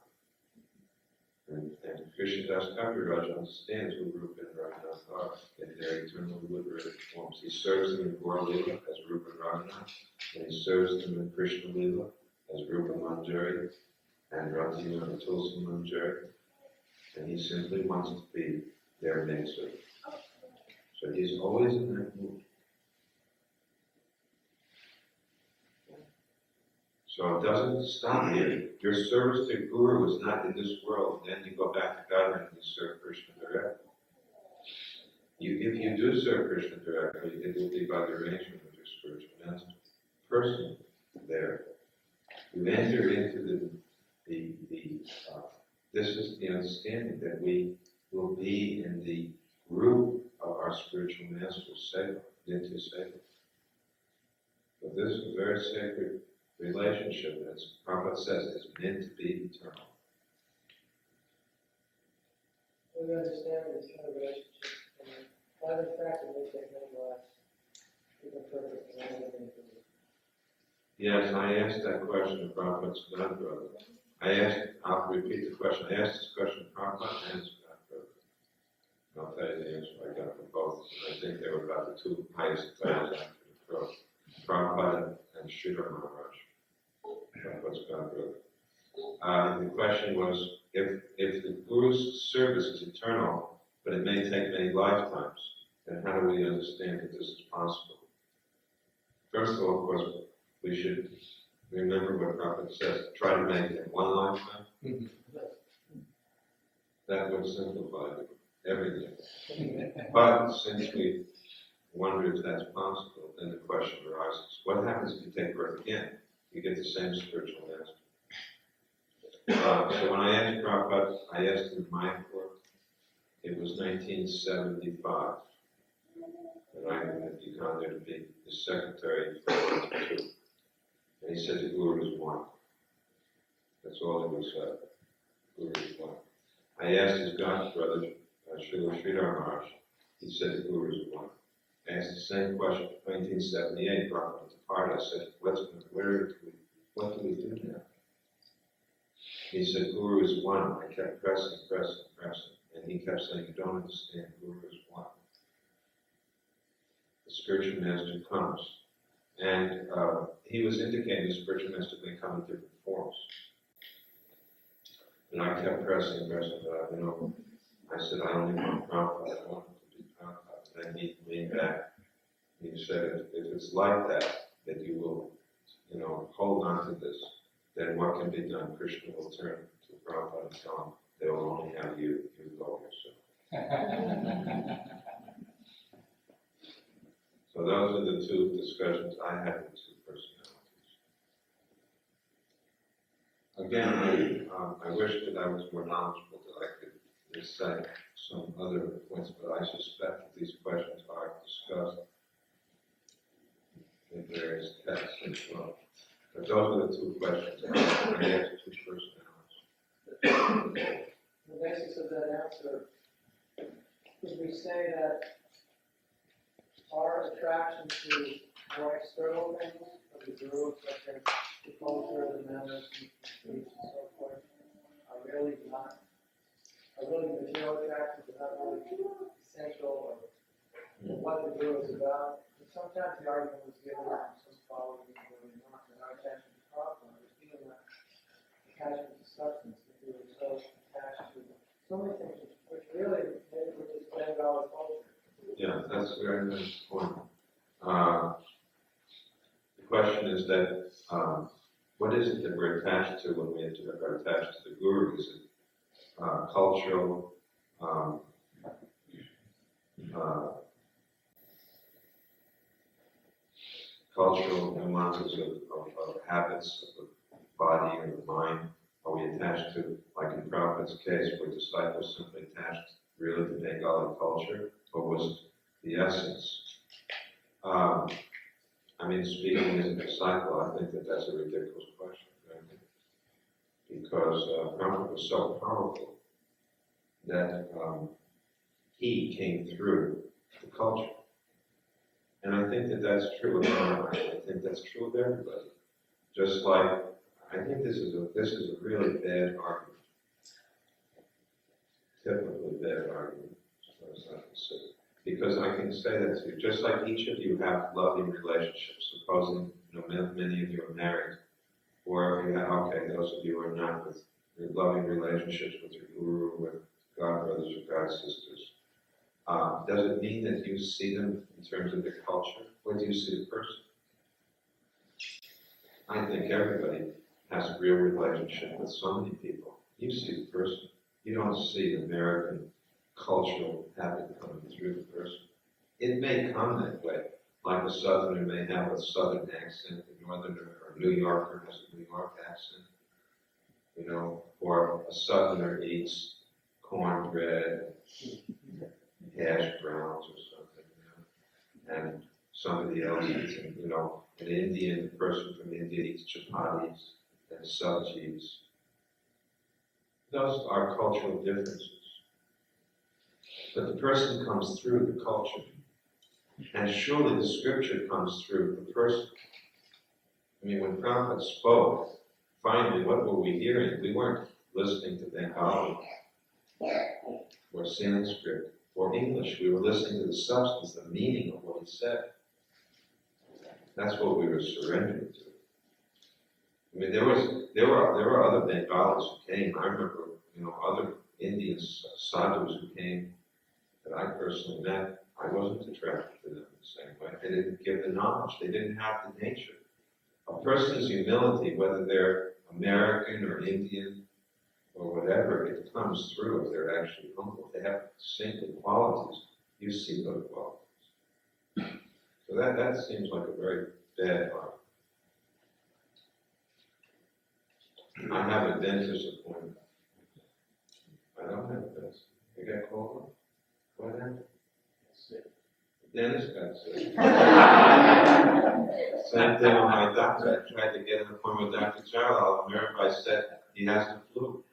And Krishnadas Kaviraj understands who Rupa and Raghunath are in their eternal liberated forms. He serves them in Gaur Lila as Rupa and Raghunath, and he serves them in Krishna Lila as Rupa Manjari and Rati and Tulsi Manjari, and he simply wants to be their maidservant. So he's always in that mood. So it doesn't stop here. Your service to Guru is not in this world. Then you go back to God and you serve Krishna directly. If you do serve Krishna directly, it will be by the arrangement of your spiritual master. Person there. You enter into this is the understanding that we will be in the group of our spiritual master's seva, Nitya seva. But this is a very sacred relationship, as Prabhupada says, is meant to be eternal. We understand this kind of relationship, and by the fact that we take many lives, even perfect and everything. Yes, I asked that question of Prabhupada's godbrother. I'll repeat the question. I asked this question of Prabhupada and his godbrother. And I'll tell you the answer I got from both. And I think they were about the two highest titles after the throat. Prabhupada and Sridhar Maharaj. Prabhupada's godbrother. The question was, if the Guru's service is eternal, but it may take many lifetimes, then how do we understand that this is possible? First of all, of course, we should remember what Prabhupada says, try to make it one lifetime. Mm-hmm. That would simplify everything. But since we wonder if that's possible, then the question arises, what happens if you take birth again? You get the same spiritual master. So when I asked Prabhupada, I asked him in Mayapur, it was 1975. And I had become there to be his secretary for 2. And he said the Guru is one. That's all he would say. The Guru is one. I asked his godbrother, Srila Sridhar Maharaj, he said the Guru is one. I asked the same question in 1978, Prabhupada departed. I said, what do we do now? He said, Guru is one. I kept pressing. And he kept saying, you don't understand, Guru is one. The spiritual master comes. And he was indicating the spiritual master may come in different forms. And I kept pressing, but I said, I only want Prabhupada, I want him to be Prabhupada. And then he leaned back. He said, if it's like that you will, hold on to this, then what can be done? Krishna will turn to Prabhupada and tell him, they will only have you go yourself. So those are the two discussions I had with two personalities. Again, I wish that I was more knowledgeable, that I could recite some other points, but I suspect that these questions are discussed in various texts as well. But those are the two questions I asked two personalities. The basis of that answer is we say that our attraction to more external things of the Guru, such as the culture, the manners, the speech, and so forth, are really material attractions, are not really essential or what the Guru is about. And sometimes the argument was given that some followers are really not, and our attachment to Prabhupada is really not attachment to substance, that we were so attached to so many things, which really maybe were just Bengali culture. Yeah, that's a very nice point. The question is that, what is it that we're attached to when we are attached to the Guru? Is it cultural, nuances of habits of the body and the mind? Are we attached to, like in Prabhupada's case, were disciples simply attached really to Bengali culture, or was the essence? Speaking as a disciple, I think that that's a ridiculous question, right? Because Prabhupada was so powerful that he came through the culture. And I think that that's true of everybody. I think that's true of everybody. Just like, I think this is a really bad argument. Typically bad argument, as far as I can see. Because I can say that to you, just like each of you have loving relationships, supposing many of you are married, or if you have, those of you who are not, with your loving relationships with your guru, with God brothers or God sisters. Does it mean that you see them in terms of the culture? Or do you see the person? I think everybody has a real relationship with so many people. You see the person. You don't see the American cultural habit coming through the person. It may come that way, like a Southerner may have a Southern accent, a Northerner or a New Yorker has a New York accent, or a Southerner eats cornbread, hash browns or something, and somebody else eats, an Indian person from India eats chapatis and sabjis. Those are cultural differences. But the person comes through the culture. And surely the scripture comes through the person. When Prabhupada spoke, finally, what were we hearing? We weren't listening to Bengali or Sanskrit or English. We were listening to the substance, the meaning of what he said. That's what we were surrendering to. There were other Bengalis who came. I remember, other Indian sadhus who came that I personally met. I wasn't attracted to them the same way. They didn't give the knowledge. They didn't have the nature. A person's humility, whether they're American or Indian or whatever, it comes through if they're actually humble. They have saintly qualities. You see those qualities. So that seems like a very bad argument. I have a dentist appointment. I don't have a dentist. You got called? What happened? The dentist got sick. Same thing with my doctor. I tried to get an appointment with Dr. Charles. America said he has the flu.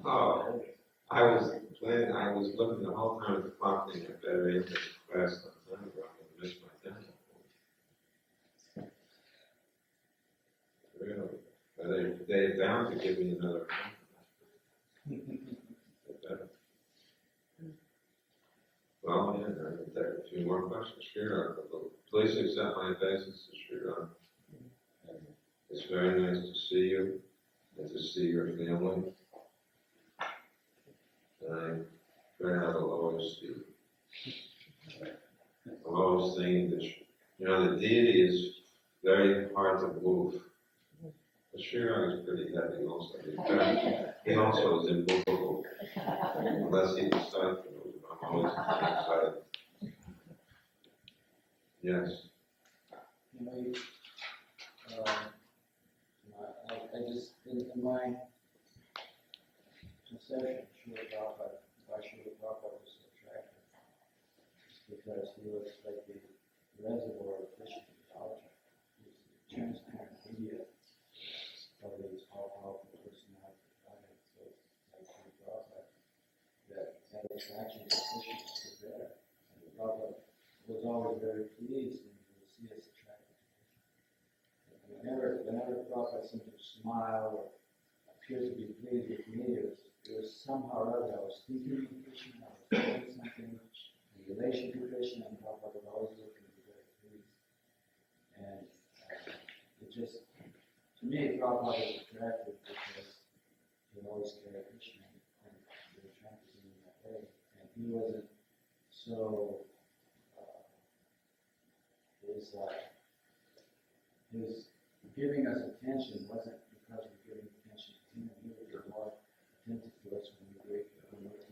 Oh, I was looking the whole time at the clock thinking I better end this class on time or I'm going to miss my dental appointment. Really? They're bound to give me another appointment. Well, I can take a few more questions. Sure. Please accept my obeisance to Sri. It's very nice to see you and to see your family. And I pray I will always see you. I'm always thinking that, the deity is very hard to move. But Sri is pretty heavy also. He also is immovable. Unless he decides to move. I'm always excited. Yes. I just, in my conception, why Srila Prabhupada was so attractive, because he was like the reservoir of Krishna mythology. He was the transparent media of his all-powerful personality. So, like Srila Prabhupada, that attraction to Krishna was there. And Prabhupada was always very pleased when he would see us attracted to Krishna. Whenever Prabhupada seemed to smile or appear to be pleased with me, it was somehow or other I was thinking of Krishna, I was doing something in relation to Krishna, and Prabhupada would always look and be very pleased. And it just, to me, Prabhupada was attractive because he always carried Krishna and he attracted him in that way. And he wasn't so, his giving us attention wasn't because we're giving attention to him. He was more attentive to us when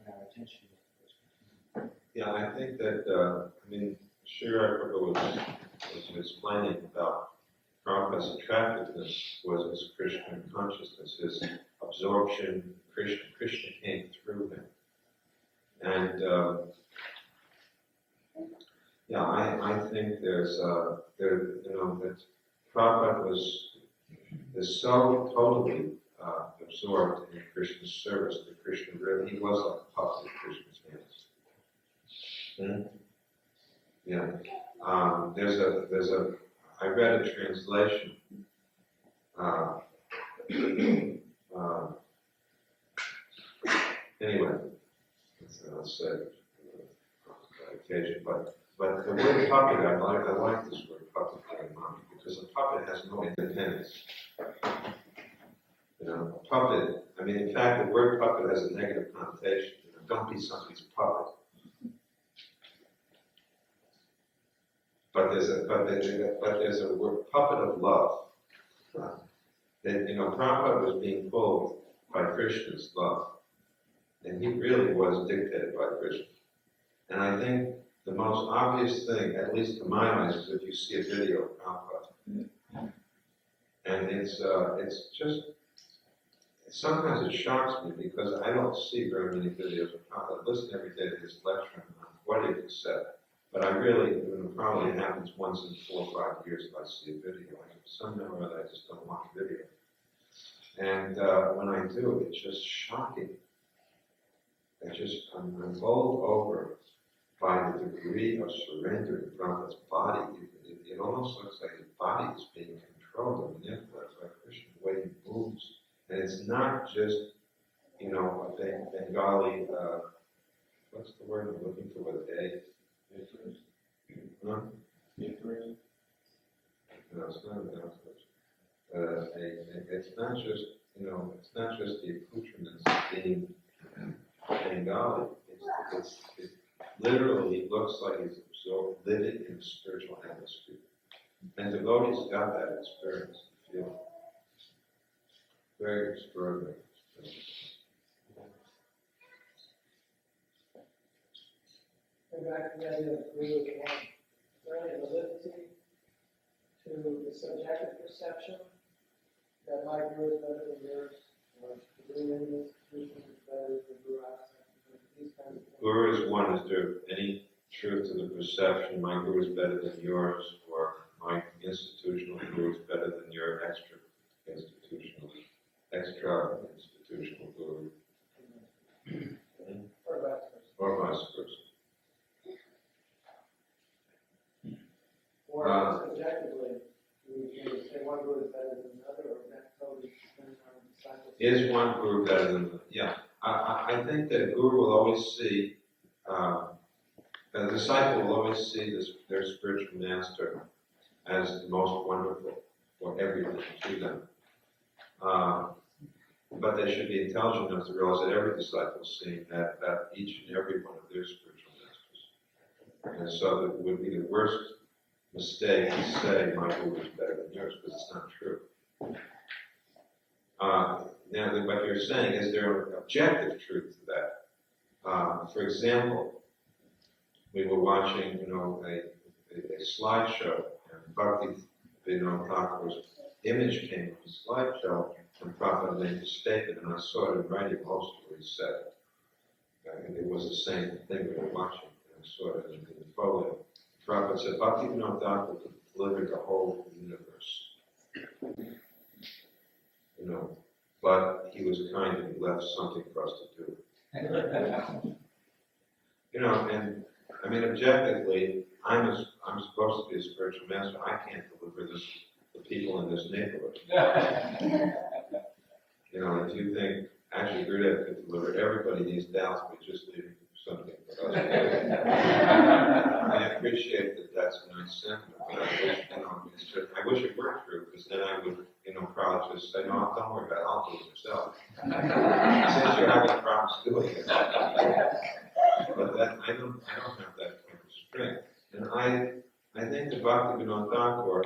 our attention was towards him. Yeah, I think that, Sri Prabhupada was explaining about Prabhupada's attractiveness was his Krishna consciousness, his absorption in Krishna. Krishna came through him. And I think that Prabhupada is so totally absorbed in Krishna's service that Krishna really, he was like a puppet in Krishna's hands. Yeah. I read a translation. Anyway, I'll say occasion, but the word puppet, I like this word puppet very much because a puppet has no independence. A puppet. I mean, in fact, the word puppet has a negative connotation. Don't be somebody's puppet. But there's a word puppet of love. Prabhupada was being pulled by Krishna's love, and he really was dictated by Krishna. And I think the most obvious thing, at least to my eyes, is if you see a video of Prabhupada, and it's just. Sometimes it shocks me because I don't see very many videos of Prabhupada. I listen every day to his lecture on what he has said. But I really, probably it happens once in 4 or 5 years if I see a video. Somehow or other I just don't watch video. And when I do, it's just shocking. I'm bowled over by the degree of surrender in Prabhupada's body. It almost looks like his body is being controlled and manipulated by Krishna, the way he moves. And it's not just, a Bengali, what's the word I'm looking for with A? Huh? No, it's not an outfit. It's not just, it's not just the accoutrements of being Bengali. It literally looks like he's absorbed, living in a spiritual atmosphere. And devotees got that experience, you feel. Very extraordinary. And back to the idea of Guru is one. Is there any validity to the subjective perception that my Guru is better than yours, or the Guru in this institution is better than the Guru outside? These kinds of things. Guru is one. Is there any truth to the perception my Guru is better than yours, or my institutional Guru is better than your extra-institutional Guru? Or vice versa. Or subjectively, you say one Guru is better than another, or that totally depends on the disciple. Is one Guru better than the? Yeah. I think that a Guru will always see, a disciple will always see their spiritual master as the most wonderful for everything to them. But they should be intelligent enough to realize that every disciple is seeing that each and every one of their spiritual masters. And so it would be the worst mistake to say my Guru is better than yours, because it's not true. Now, what you're saying, is there an objective truth to that? For example, we were watching, a slideshow, and Bhaktivedanta Thakur's image came on the slideshow, and Prabhupada made a statement, and I saw it in writing also where he said it. And it was the same thing we were watching, and I saw it in the folio. Prabhupada said, Bhaktivedanta Thakur delivered the whole universe. But he was kind and he left something for us to do. And objectively, I'm supposed to be a spiritual master. I can't deliver this to people in this neighborhood. If you think actually Gurudev could deliver everybody these doubts, but just leaving something for us. I appreciate that that's a nice sentiment, but I wish it were true, because then I would, probably just say, no, don't worry about it, I'll do it myself. Since you're having problems doing it. But that, I don't have that kind of strength. And I think the Bhaktivedanta Thakur,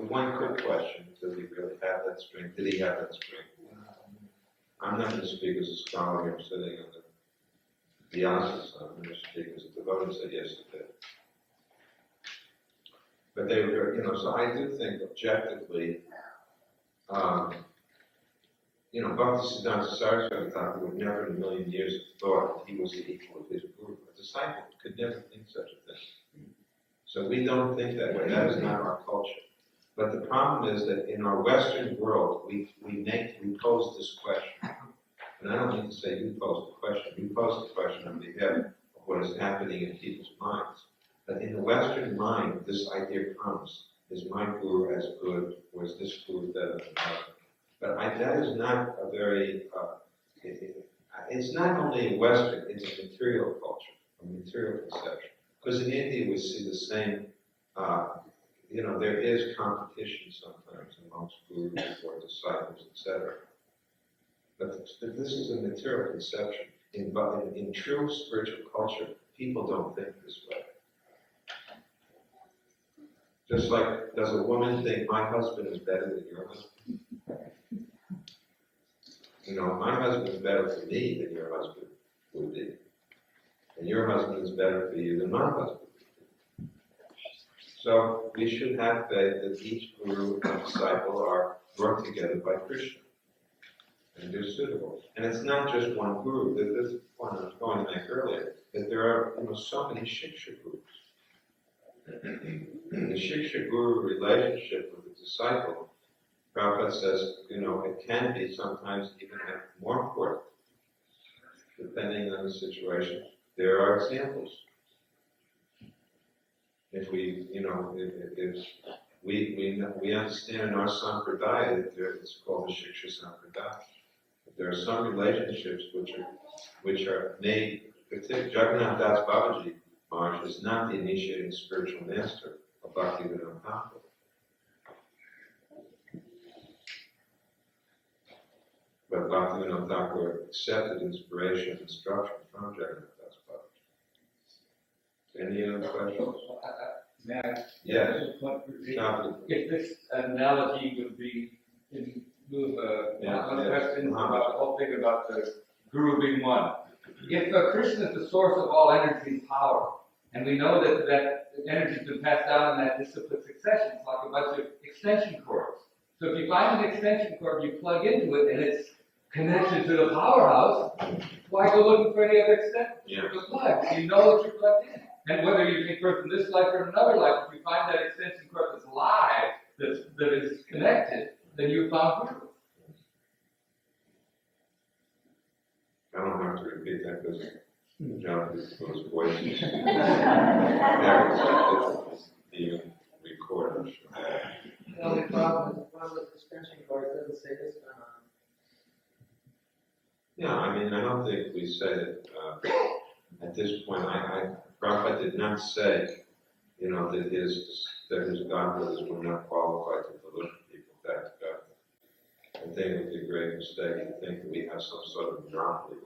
one quick question, does he really have that strength? Did he have that strength? I'm not going to speak as a scholar here sitting on the Vyasa. I'm going to speak as a devotee and say, yes, he did. But they were, so I do think objectively, Bhaktivedanta Swami Prabhupada would never in a million years have thought that he was the equal of his guru. A disciple could never think such a thing. So we don't think that way. That is not our culture. But the problem is that in our Western world, we pose this question. And I don't mean to say you pose the question. You pose the question on behalf of what is happening in people's minds. But in the Western mind, this idea comes: is my guru as good, or is this guru better than another? But that is not a very. It's not only a Western; it's a material culture, a material conception. Because in India, we see the same. There is competition sometimes amongst gurus or disciples, etc. But this is a material conception. In true spiritual culture, people don't think this way. Just like, does a woman think my husband is better than your husband? My husband is better for me than your husband would be. And your husband is better for you than my husband. So we should have faith that each guru and disciple are brought together by Krishna. And they're suitable. And it's not just one guru. This point I was going to make earlier, that there are so many Shiksha gurus. The Shiksha guru relationship with the disciple, Prabhupada says, it can be sometimes even more important, depending on the situation. There are examples. If we understand in our sampradaya that it's called the Shiksha sampradaya. There are some relationships which are made. Jagannath Das Babaji Maharaj is not the initiating spiritual master of Bhaktivedanta Swami. But Bhaktivedanta Thakur accepted inspiration and instruction from Jagannath Das Babaji. Any other questions? May I? Yes. If this analogy would be in lieu of one question about the whole thing about the guru being one. If Krishna is the source of all energy and power, and we know that energy has been passed down in that discipline succession, it's like a bunch of extension cords. So if you find an extension cord, you plug into it, and it's connected to the powerhouse, why go looking for any other extension? The plug. So you know that you're plugged in. And whether you think from this life or another life, if you find that extension cord that's live, that is connected, then you found Guru. I don't have to repeat that because Jonathan's voice is being recorded. The only problem is one of those extension cords doesn't say this one on. Yeah, I don't think we say that at this point. Prabhupada did not say, that his godbrothers were not qualified to deliver people back to God. I think it would be a great mistake to think that we have some sort of monopoly.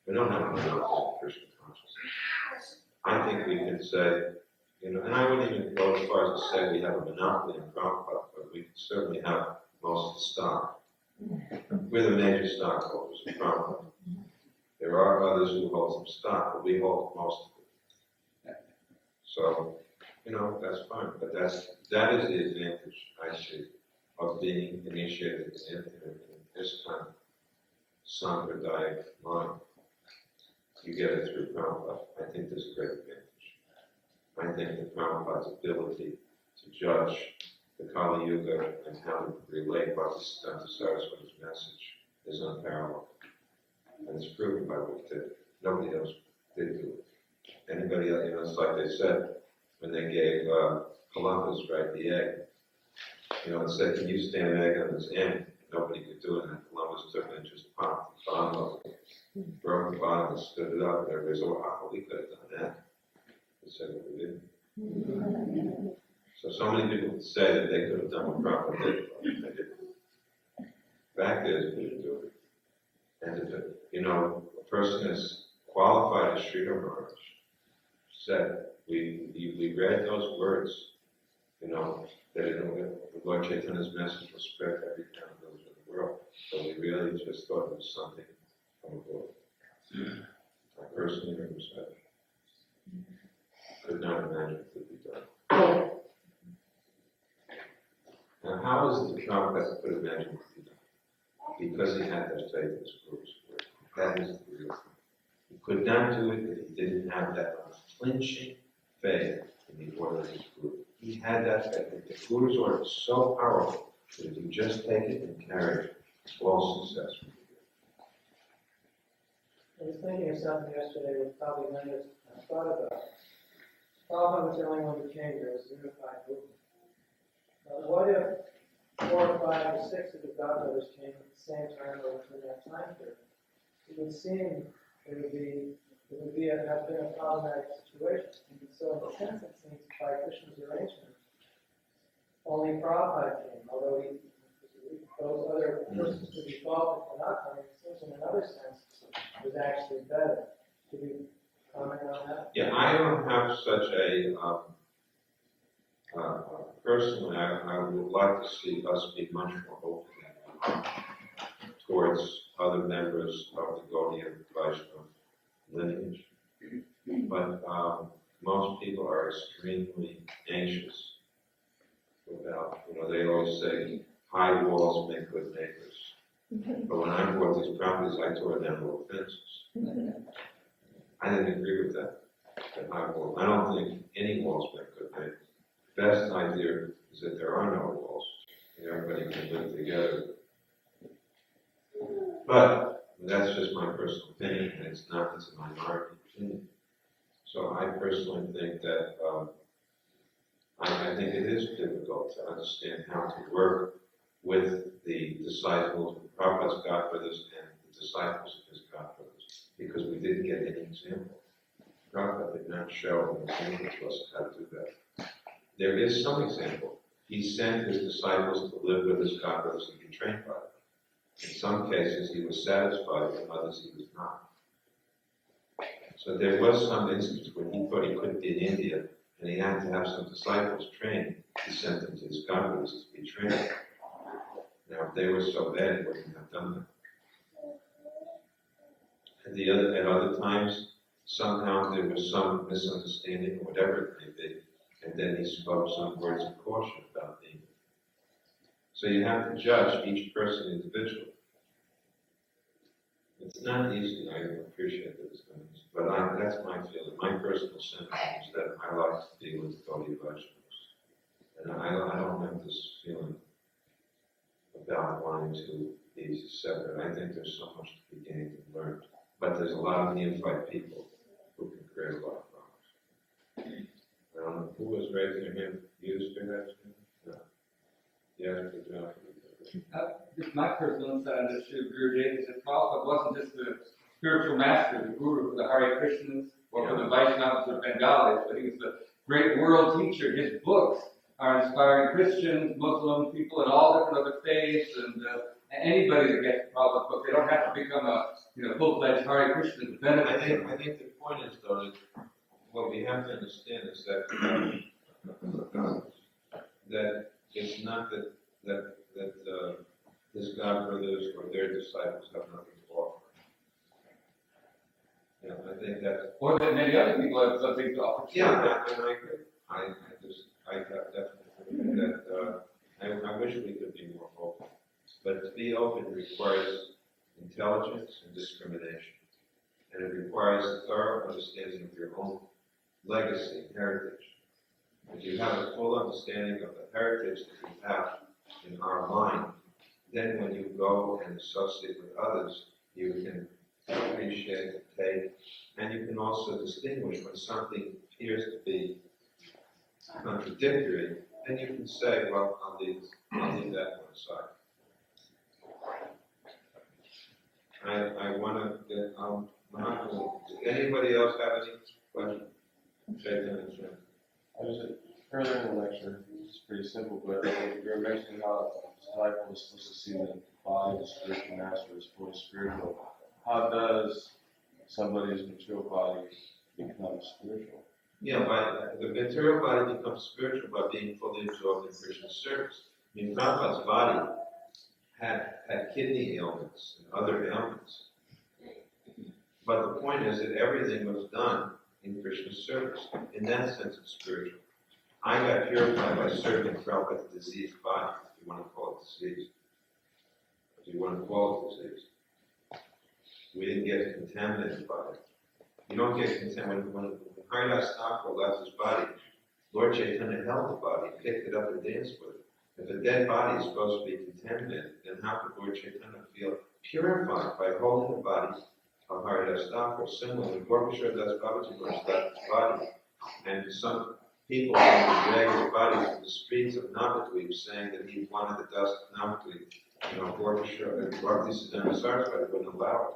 We don't have a monopoly in Krishna consciousness. I think we can say, and I wouldn't even go as far as to say we have a monopoly in Prabhupada, but we can certainly have most of the stock. We're the major stockholders of Prabhupada. There are others who hold some stock, but we hold most of it. So, that's fine. But that is the advantage I see of being initiated in this kind of sampradaya mind. You get it through Prabhupada. I think there's a great advantage. I think that Prabhupada's ability to judge the Kali Yuga and how to relate Bhaktivedanta Saraswati's message is unparalleled. And it's proven by what he did. Nobody else did do it. Anybody else, it's like they said when they gave Columbus, the egg. It said, can you stand an egg on this end? Nobody could do it. And Columbus took it and just popped the bottom of it, broke the bottom and stood it up. And everybody said, wow, we could have done that. They said, but we didn't. So many people would say that they could have done what Prabhupada did, but they didn't. Fact is, we didn't do it. And a person is qualified as Sridhar Maharaj said, we read those words, that the Lord Chaitanya's message was spread to every town, village in the world. So we really just thought it was something from above. I personally never said it. Could not imagine it could be done. Now, how is the Prabhupada could imagine what he done? Because he had that faith in his Guru's word. That is the real thing. He could not do it if he didn't have that unflinching faith in the order of his Guru. He had that faith. The Guru's order is so powerful that if you just take it and carry it, all success will be I was thinking of something yesterday with probably Linda's thought about. Prabhupada was the only one who came here as a unified movement. But what if 4 or 5 or 6 of the godbrothers came at the same time or within that time period? It would seem have been a problematic situation. And so in a sense it seems by Krishna's arrangement, only Prabhupada came, although those other persons to be faulted for not coming, it seems in another sense was actually better. Could you comment on that? Yeah, I don't have such a personally, I would like to see us be much more open towards other members of the Gaudiya Vaishnava lineage. But most people are extremely anxious about, they always say, high walls make good neighbors. But when I bought these properties, I tore down little fences. I didn't agree with that high wall. I don't think any walls make good neighbors. The best idea is that there are no walls, and everybody can live together. But that's just my personal opinion, and it's a minority opinion. So I personally think that I think it is difficult to understand how to work with the disciples of Prabhupada's godbrothers and the disciples of his godbrothers, because we didn't get any example. Prabhupada did not show an example to us how to do that. There is some example. He sent his disciples to live with his godbrothers and be trained by them. In some cases he was satisfied, in others he was not. So there was some instance when he thought he couldn't be in India, and he had to have some disciples trained. He sent them to his godbrothers to be trained. Now, if they were so bad, he wouldn't have done that. At other times, somehow there was some misunderstanding or whatever it may be, and then he spoke some words of caution about being. So you have to judge each person individually. It's not easy. I appreciate that it's not easy, but that's my feeling. My personal sentiment is that I like to deal with Gaudiya Vaishnavas, and I don't have this feeling about wanting to be separate. I think there's so much to be gained and learned, but there's a lot of neophyte people who can create a lot of problems. I don't know who was raising their hand. You, perhaps? No. Yes, good job. Just my personal insight on this issue, Gurudev, is that Prabhupada wasn't just the spiritual master, the guru for the Hare Krishnas or for the Vaishnavas or Bengalis, but he was the great world teacher. His books are inspiring Christians, Muslim people, and all different other faiths, and anybody that gets Prabhupada's book. They don't have to become a full-fledged Hare Krishna to benefit. I think the point is, though, that what we have to understand is that that it's not that his godbrothers or their disciples have nothing to offer. I think that. Or that many other people have something to offer. Yeah, and I agree. I definitely think that I wish we could be more open. But to be open requires intelligence and discrimination. And it requires a thorough understanding of your own legacy and heritage. If you have a full understanding of the heritage that we have in our mind, then when you go and associate with others, you can appreciate, take, and you can also distinguish when something appears to be contradictory, then you can say, well, I'll leave that one aside. I want to get, anybody else have any questions? I was earlier in the lecture, it's pretty simple, but you were mentioning how a disciple is supposed to see the body of the spiritual master as fully spiritual. How does somebody's material body become spiritual? Yeah, the material body becomes spiritual by being fully absorbed in Krishna's service. I mean, Prabhupada's body had kidney ailments and other ailments. But the point is that everything was done in Krishna's service. In that sense, it's spiritual. I got purified by serving Prabhupada's diseased body. you want to call it disease. If you want to call it disease. We didn't get contaminated by it. You don't get contaminated. When Haridas Thakur left his body, Lord Chaitanya held the body, picked it up and danced with it. If a dead body is supposed to be contaminated, then how could Lord Chaitanya feel purified by holding the body of Haridas Thakur? Similarly, Gorkishore Das Babaji left his body, and some people wanted to drag his body through the streets of Navadvip, saying that he wanted the dust of Navadvip. Gorkishore and Bhaktisiddhanta Saraswati wouldn't allow it.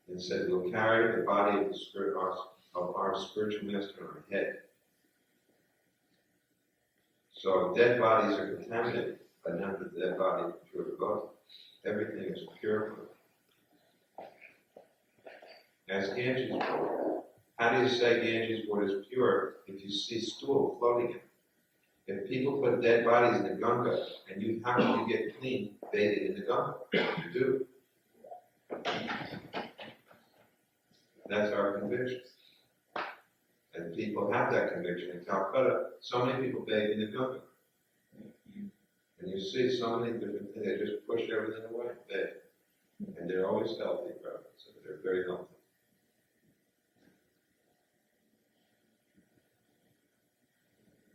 And said, we'll carry the body of our spiritual master on our head. So dead bodies are contaminated, but not the dead body of pure devotee. Everything is pure. As Ganges water. How do you say Ganges water is pure if you see stool floating in it? If people put dead bodies in the Ganga, and how can you get clean bathing in the Ganga? You do. That's our conviction. And people have that conviction. In Calcutta, so many people bathe in the Ganga. And you see so many different things, they just push everything away, bathe. And they're always healthy, brother. So they're very healthy.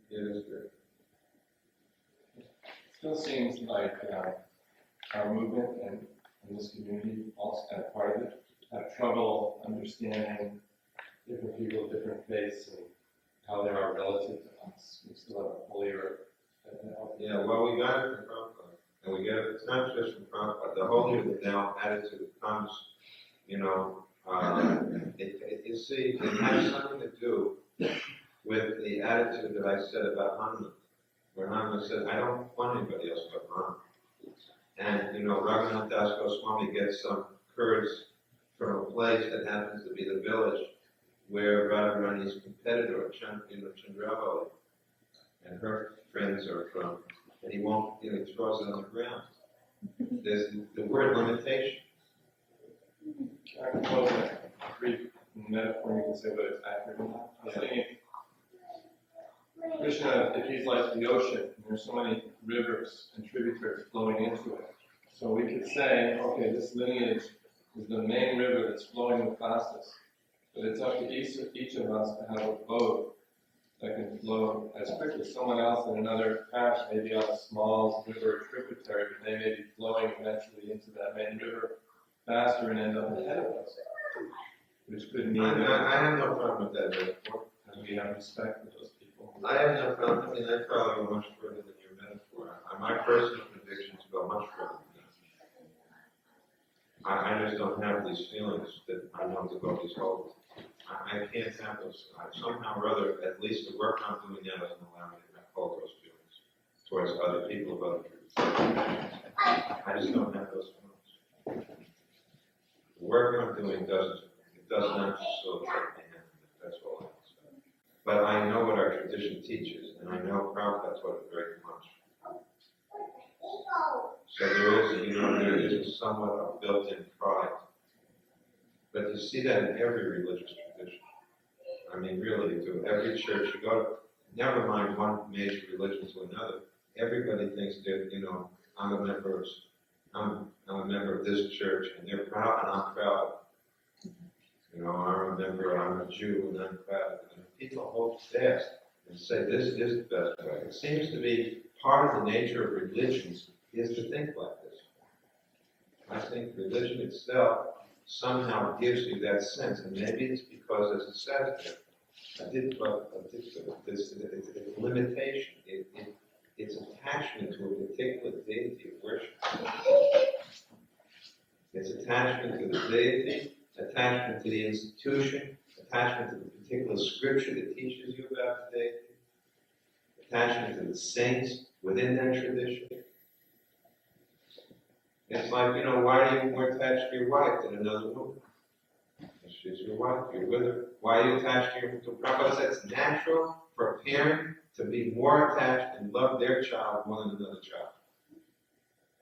It is good. Still seems like our movement and this community, also kind of part of it, have trouble understanding different people of different faiths and how they are relative to us. We still have a holy earth. Yeah, well, we got it from Prabhupada. And we get it, it's not just from Prabhupada. The holier than thou attitude comes, you see, it has something to do with the attitude that I said about Hanuman. Where Hanuman said, I don't want anybody else but Hanuman. And, Raghunath Das Goswami gets some Kurds from a place that happens to be the village where Radharani's competitor, Chandravali, and her friends are from, and he won't, he throws it on the ground. There's the word limitation. I can close a brief metaphor, you can say what it's accurate or not. I was thinking, Krishna, if he's like the ocean, and there's so many rivers and tributaries flowing into it, so we could say, okay, this lineage is the main river that's flowing the fastest. But it's up to each of us to have a boat that can flow as quickly. Someone else in another path may be on a small river or tributary, but they may be flowing eventually into that main river faster and end up ahead of us. Which could mean I have no problem with that metaphor. And we have respect for those people. I have no problem. I probably go much further than your metaphor. My personal convictions go much further than that. I just don't have these feelings that I know the devotees hold. I can't have those. Somehow or other, at least the work I'm doing now doesn't allow me to hold those feelings towards other people of other traditions. I just don't have those feelings. The work I'm doing does not facilitate my happiness. That's all I have to say. But I know what our tradition teaches, and I know Prabhupada taught it very much. So there is somewhat of built-in pride. But you see that in every religious tradition. I mean, really, you do. Every church you go to, never mind one major religion to another, everybody thinks that, I'm a member of this church, and they're proud, and I'm proud. I'm a member, I'm a Jew, and I'm proud. And people hold fast and say, this is the best way. It seems to be part of the nature of religions is to think like this. I think religion itself somehow gives you that sense, and maybe it's because, as it says there, this limitation, it's attachment to a particular deity of worship. It's attachment to the deity, attachment to the institution, attachment to the particular scripture that teaches you about the deity, attachment to the saints within that tradition. It's like, why are you more attached to your wife than another woman? She's your wife, you're with her. Why are you attached to your wife? Prabhupada says it's natural for a parent to be more attached and love their child more than another child.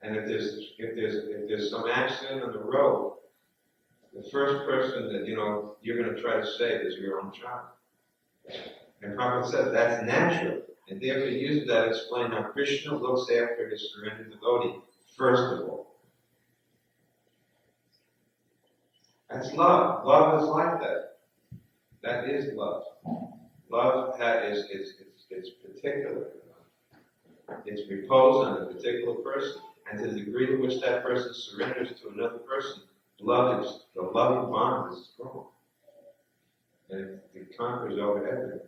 And if there's some accident on the road, the first person that you're going to try to save is your own child. And Prabhupada says that's natural. And therefore, use that to explain how Krishna looks after his surrendered devotee, first of all. That's love. Love is like that. That is love. Love is particular. It's reposed on a particular person. And to the degree to which that person surrenders to another person, the loving bond is strong. And it conquers over everything.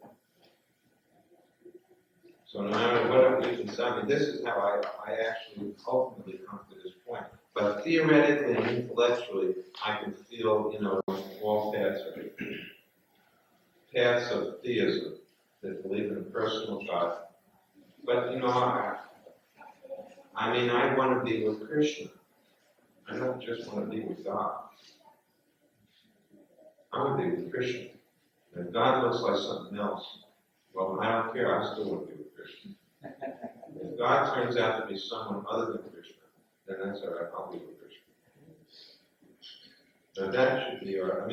So no matter what we can say, this is how I actually ultimately come to this point. But theoretically and intellectually, I can feel, all paths of theism that believe in a personal God. But, I want to be with Krishna. I don't just want to be with God. I want to be with Krishna. And if God looks like something else, well, I don't care. I still want to be with Krishna. If God turns out to be someone other than Krishna, then that's all right. I'll be with Krishna. Now that should be our.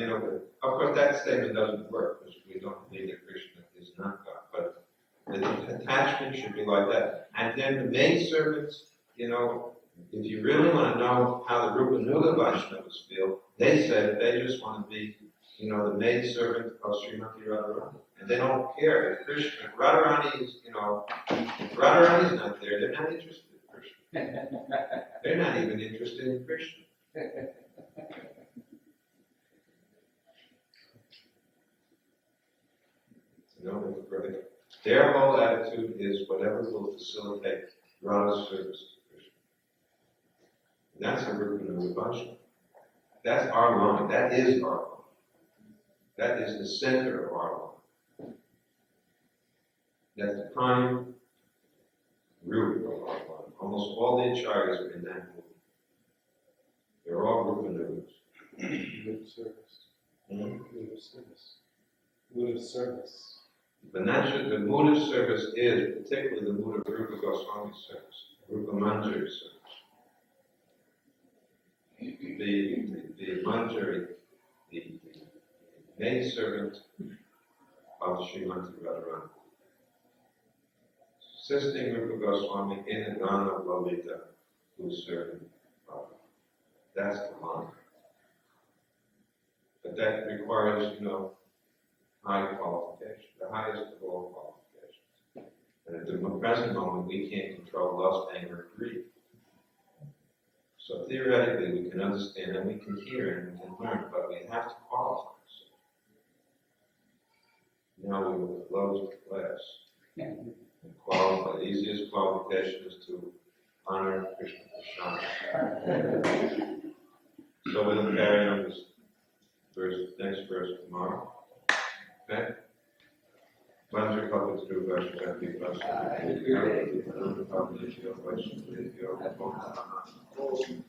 Of course, that statement doesn't work because we don't believe that Krishna is not God. But the attachment should be like that. And then the maid servants, if you really want to know how the Rupa Nuga Vaishnavas feel, they said they just want to be, the maid servant of Srimati Radharani. And they don't care if Krishna, if Radharani is, if Radharani is not there, they're not interested in Krishna. They're not even interested in Krishna. Their whole attitude is whatever will facilitate Radha's service to Krishna. And that's a Rupa Nuga Vaishnava. That's our line. That is our line. That is the center of our line. That's the prime root of our line. Almost all the acharyas are in that movement. They're all Rupa Nugas. Mood of service. Mm-hmm. Mood of service. Mood of service. But the mood of service is particularly the mood of Rupa Goswami's service, Rupa Manjari's service. The Manjari, the maid servant of Srimati Radharani, assisting Rupa Goswami in the Gana of Lalita, who's serving Radha. That's the line. But that requires, high qualification, the highest of all qualifications. And at the present moment, we can't control lust, anger, and greed. So theoretically, we can understand and we can hear and we can learn, but we have to qualify. Now we will close the class. And qualify. The easiest qualification is to honor Krishna Prasad. So we'll carry on this next verse tomorrow. Okay? Mantra Kalpa Dhru Vaishnava Vipassana Vidya Vidya Vidya Vidya Vidya Vidya Vidya